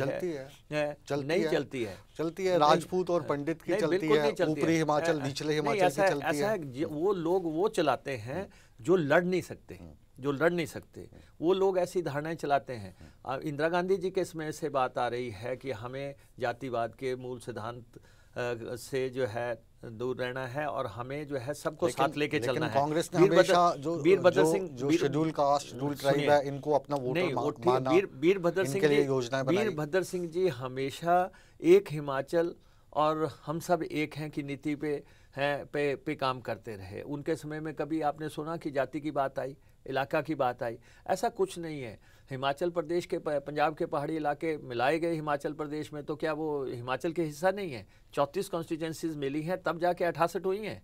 है, राजपूत और पंडित की चलती है, ऊपरी हिमाचल निचले हिमाचल की चलती है। वो लोग वो चलाते हैं जो लड़ नहीं सकते, वो लोग ऐसी धारणाएं चलाते हैं। इंदिरा गांधी जी के समय से बात आ रही है कि हमें जातिवाद के मूल सिद्धांत से जो है दूर रहना है, और हमें जो है सबको साथ लेके चलना है। कांग्रेस ने हमेशा वीरभद्र सिंह जो शेड्यूल कास्ट शेड्यूल ट्राइब है, इनको अपना वोटर माना, वीरभद्र सिंह जी हमेशा एक हिमाचल और हम सब एक हैं की नीति पे काम करते रहे। उनके समय में कभी आपने सुना कि जाति की बात आई, इलाका की बात आई? ऐसा कुछ नहीं है। हिमाचल प्रदेश के पंजाब के पहाड़ी इलाके मिलाए गए हिमाचल प्रदेश में, तो क्या वो हिमाचल के हिस्सा नहीं है? 34 कॉन्स्टिट्यूंसीज मिली हैं तब जाके 68 हुई हैं।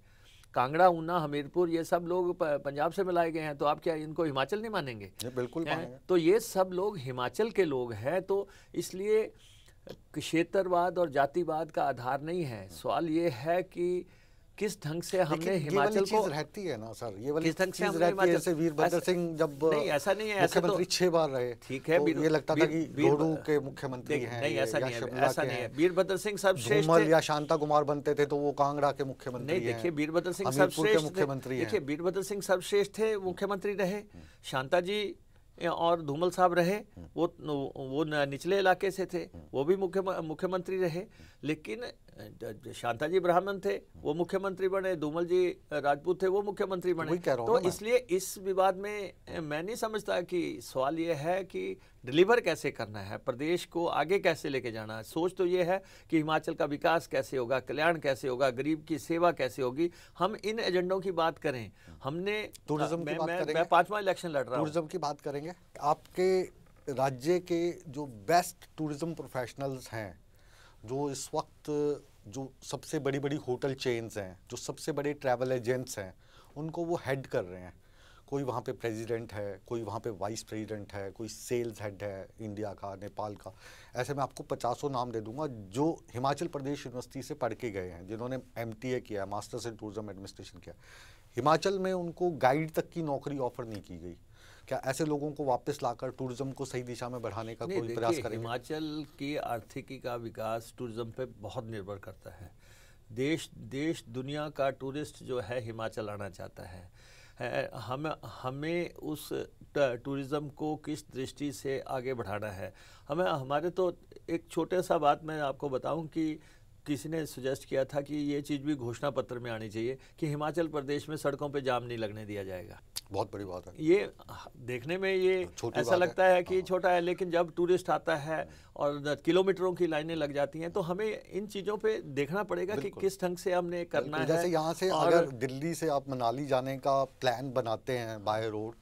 कांगड़ा, ऊना, हमीरपुर ये सब लोग पंजाब से मिलाए गए हैं, तो आप क्या इनको हिमाचल नहीं मानेंगे? बिल्कुल मानेंगे। तो ये सब लोग हिमाचल के लोग हैं, तो इसलिए क्षेत्रवाद और जातिवाद का आधार नहीं है। सवाल ये है कि किस ढंग से हमने हिमाचल को रहती है ना सर, ये वाली किस ढंग से हमने हिमाचल, जैसे वीरभद्र सिंह जब नहीं ऐसा नहीं है, ऐसा मुख्यमंत्री 6 बार रहे, ठीक है, तो ये लगता था कि डोडू के मुख्यमंत्री हैं। नहीं ऐसा नहीं है। वीरभद्र सिंह सर्वश्रेष्ठ थे, या शांता कुमार बनते थे तो वो कांगड़ा के मुख्यमंत्री हैं। नहीं देखिए वीरभद्र सिंह सर्वश्रेष्ठ मुख्यमंत्री हैं। देखिए वीरभद्र सिंह सर्वश्रेष्ठ थे, मुख्यमंत्री रहे। शांता जी और धूमल साहब रहे, वो निचले इलाके से थे, वो भी मुख्यमंत्री रहे। लेकिन शांता जी ब्राह्मण थे, वो मुख्यमंत्री बने, धूमल जी राजपूत थे, वो मुख्यमंत्री बने। तो इसलिए इस विवाद में मैं नहीं समझता कि सवाल ये है कि डिलीवर कैसे करना है, प्रदेश को आगे कैसे लेके जाना है। सोच तो ये है कि हिमाचल का विकास कैसे होगा, कल्याण कैसे होगा, गरीब की सेवा कैसे होगी। हम इन एजेंडों की बात करें। हमने टूरिज्म की बात करेंगे, मैं 5वां इलेक्शन लड़ रहा हूं, टूरिज्म की बात करेंगे। आपके राज्य के जो बेस्ट टूरिज्म प्रोफेशनल्स हैं, जो इस वक्त जो सबसे बड़ी बड़ी होटल चेन्स हैं, जो सबसे बड़े ट्रैवल एजेंट्स हैं, उनको वो हेड कर रहे हैं। कोई वहाँ पे प्रेसिडेंट है, कोई वहाँ पे वाइस प्रेसिडेंट है, कोई सेल्स हेड है इंडिया का, नेपाल का। ऐसे मैं आपको 50 नाम दे दूंगा जो हिमाचल प्रदेश यूनिवर्सिटी से पढ़ के गए हैं, जिन्होंने MTA किया, मास्टर्स इन टूरिज्म एडमिनिस्ट्रेशन किया। हिमाचल में उनको गाइड तक की नौकरी ऑफर नहीं की गई। क्या ऐसे लोगों को वापस लाकर टूरिज्म को सही दिशा में बढ़ाने का कोई प्रयास करेंगे? हिमाचल की आर्थिकी का विकास टूरिज्म पे बहुत निर्भर करता है। देश दुनिया का टूरिस्ट जो है हिमाचल आना चाहता है। हमें उस टूरिज़्म को किस दृष्टि से आगे बढ़ाना है। हमारे तो एक छोटे सा बात मैं आपको बताऊं कि किसी ने सजेस्ट किया था कि ये चीज़ भी घोषणा पत्र में आनी चाहिए कि हिमाचल प्रदेश में सड़कों पे जाम नहीं लगने दिया जाएगा। बहुत बड़ी बात है। ये देखने में ये ऐसा लगता है कि छोटा है, लेकिन जब टूरिस्ट आता है और किलोमीटरों की लाइनें लग जाती हैं, तो हमें इन चीज़ों पे देखना पड़ेगा कि किस ढंग से हमने करना है। जैसे यहाँ से अगर दिल्ली से आप मनाली जाने का प्लान बनाते हैं बाय रोड,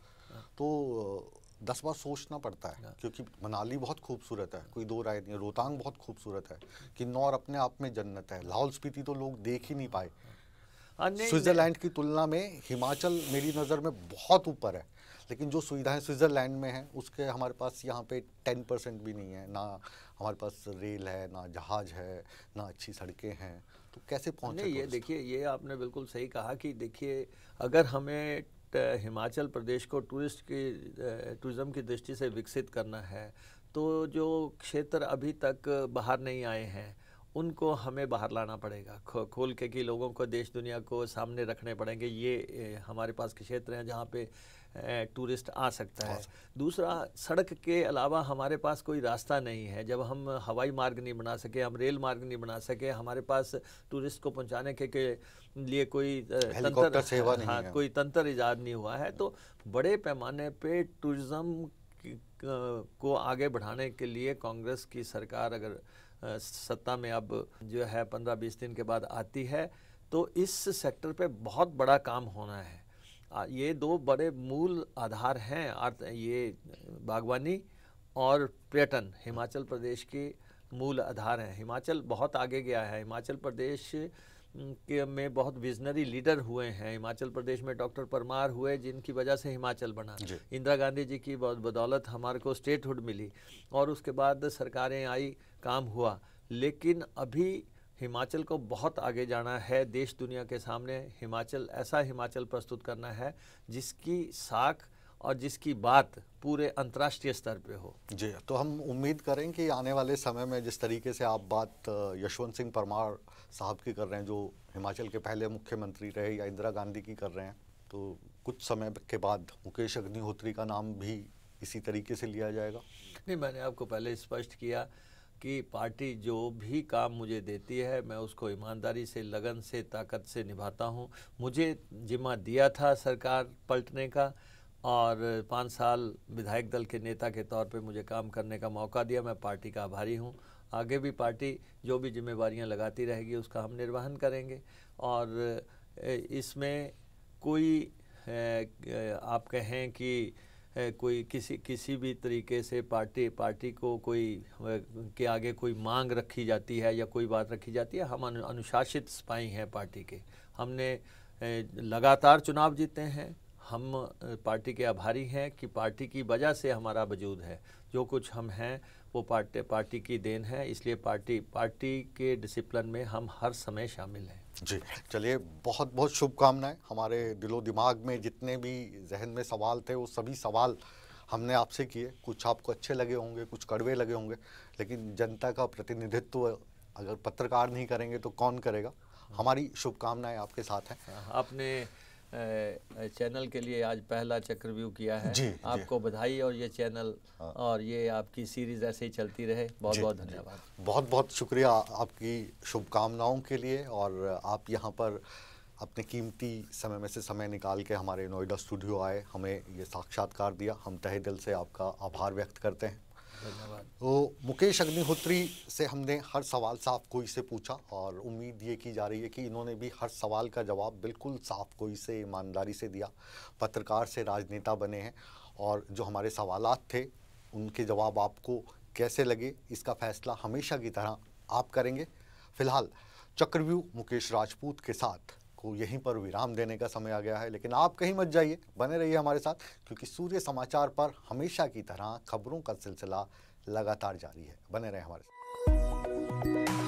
तो 10 बार सोचना पड़ता है, क्योंकि मनाली बहुत खूबसूरत है, कोई दो राय नहीं है। रोहतांग बहुत खूबसूरत है, किन्नौर अपने आप में जन्नत है, लाहौल स्पीति तो लोग देख ही नहीं पाए। स्विट्जरलैंड की तुलना में हिमाचल मेरी नज़र में बहुत ऊपर है, लेकिन जो सुविधाएं स्विट्जरलैंड में हैं उसके हमारे पास यहाँ पे 10% भी नहीं है। ना हमारे पास रेल है, ना जहाज है, ना अच्छी सड़कें हैं, तो कैसे पहुँचे? नहीं, ये देखिए, ये आपने बिल्कुल सही कहा कि देखिए अगर हमें हिमाचल प्रदेश को टूरिज्म की दृष्टि से विकसित करना है तो जो क्षेत्र अभी तक बाहर नहीं आए हैं उनको हमें बाहर लाना पड़ेगा, खोल के कि लोगों को देश दुनिया को सामने रखने पड़ेंगे। ये हमारे पास के क्षेत्र हैं जहाँ पे टूरिस्ट आ सकता है। दूसरा, सड़क के अलावा हमारे पास कोई रास्ता नहीं है। जब हम हवाई मार्ग नहीं बना सके, हम रेल मार्ग नहीं बना सके, हमारे पास टूरिस्ट को पहुंचाने के लिए कोई हेलीकॉप्टर सेवा नहीं है, कोई तंत्र इजाद नहीं हुआ है। तो बड़े पैमाने पे टूरिज्म को आगे बढ़ाने के लिए कांग्रेस की सरकार अगर सत्ता में अब जो है 15-20 दिन के बाद आती है तो इस सेक्टर पे बहुत बड़ा काम होना है। ये दो बड़े मूल आधार हैं, ये बागवानी और पर्यटन हिमाचल प्रदेश के मूल आधार हैं। हिमाचल बहुत आगे गया है। हिमाचल प्रदेश में बहुत विजनरी लीडर हुए हैं। हिमाचल प्रदेश में डॉक्टर परमार हुए जिनकी वजह से हिमाचल बना। इंदिरा गांधी जी की बदौलत हमारे को स्टेटहुड मिली और उसके बाद सरकारें आई, काम हुआ। लेकिन अभी हिमाचल को बहुत आगे जाना है। देश दुनिया के सामने हिमाचल, ऐसा हिमाचल प्रस्तुत करना है जिसकी साख और जिसकी बात पूरे अंतर्राष्ट्रीय स्तर पे हो। जी, तो हम उम्मीद करें कि आने वाले समय में जिस तरीके से आप बात यशवंत सिंह परमार साहब की कर रहे हैं, जो हिमाचल के पहले मुख्यमंत्री रहे, या इंदिरा गांधी की कर रहे हैं, तो कुछ समय के बाद मुकेश अग्निहोत्री का नाम भी इसी तरीके से लिया जाएगा। नहीं, मैंने आपको पहले स्पष्ट किया कि पार्टी जो भी काम मुझे देती है मैं उसको ईमानदारी से, लगन से, ताकत से निभाता हूँ। मुझे जिम्मा दिया था सरकार पलटने का और 5 साल विधायक दल के नेता के तौर पे मुझे काम करने का मौका दिया। मैं पार्टी का आभारी हूँ। आगे भी पार्टी जो भी जिम्मेवारियां लगाती रहेगी उसका हम निर्वहन करेंगे। और इसमें कोई आप कहें कि कोई किसी भी तरीके से पार्टी को कोई के आगे कोई मांग रखी जाती है या कोई बात रखी जाती है, हम अनुशासित सिपाही हैं पार्टी के। हमने लगातार चुनाव जीते हैं। हम पार्टी के आभारी हैं कि पार्टी की वजह से हमारा वजूद है। जो कुछ हम हैं वो पार्टी की देन है। इसलिए पार्टी के डिसिप्लिन में हम हर समय शामिल हैं। जी, चलिए, बहुत बहुत शुभकामनाएं। हमारे दिलो दिमाग में जितने भी जहन में सवाल थे वो सभी सवाल हमने आपसे किए। कुछ आपको अच्छे लगे होंगे, कुछ कड़वे लगे होंगे, लेकिन जनता का प्रतिनिधित्व अगर पत्रकार नहीं करेंगे तो कौन करेगा। हमारी शुभकामनाएं आपके साथ हैं। आपने चैनल के लिए आज पहला चक्रव्यूह किया है। जी, आपको बधाई। और ये चैनल और ये आपकी सीरीज ऐसे ही चलती रहे। बहुत बहुत धन्यवाद। बहुत बहुत शुक्रिया आपकी शुभकामनाओं के लिए। और आप यहाँ पर अपने कीमती समय में से समय निकाल के हमारे नोएडा स्टूडियो आए, हमें ये साक्षात्कार दिया। हम तहे दिल से आपका आभार व्यक्त करते हैं। धन्यवाद। तो मुकेश अग्निहोत्री से हमने हर सवाल साफ कोई से पूछा और उम्मीद ये की जा रही है कि इन्होंने भी हर सवाल का जवाब बिल्कुल साफ कोई से, ईमानदारी से दिया। पत्रकार से राजनेता बने हैं और जो हमारे सवालात थे उनके जवाब आपको कैसे लगे इसका फैसला हमेशा की तरह आप करेंगे। फिलहाल चक्रव्यूह मुकेश राजपूत के साथ को यहीं पर विराम देने का समय आ गया है, लेकिन आप कहीं मत जाइए, बने रहिए हमारे साथ, क्योंकि सूर्य समाचार पर हमेशा की तरह खबरों का सिलसिला लगातार जारी है। बने रहे हमारे साथ।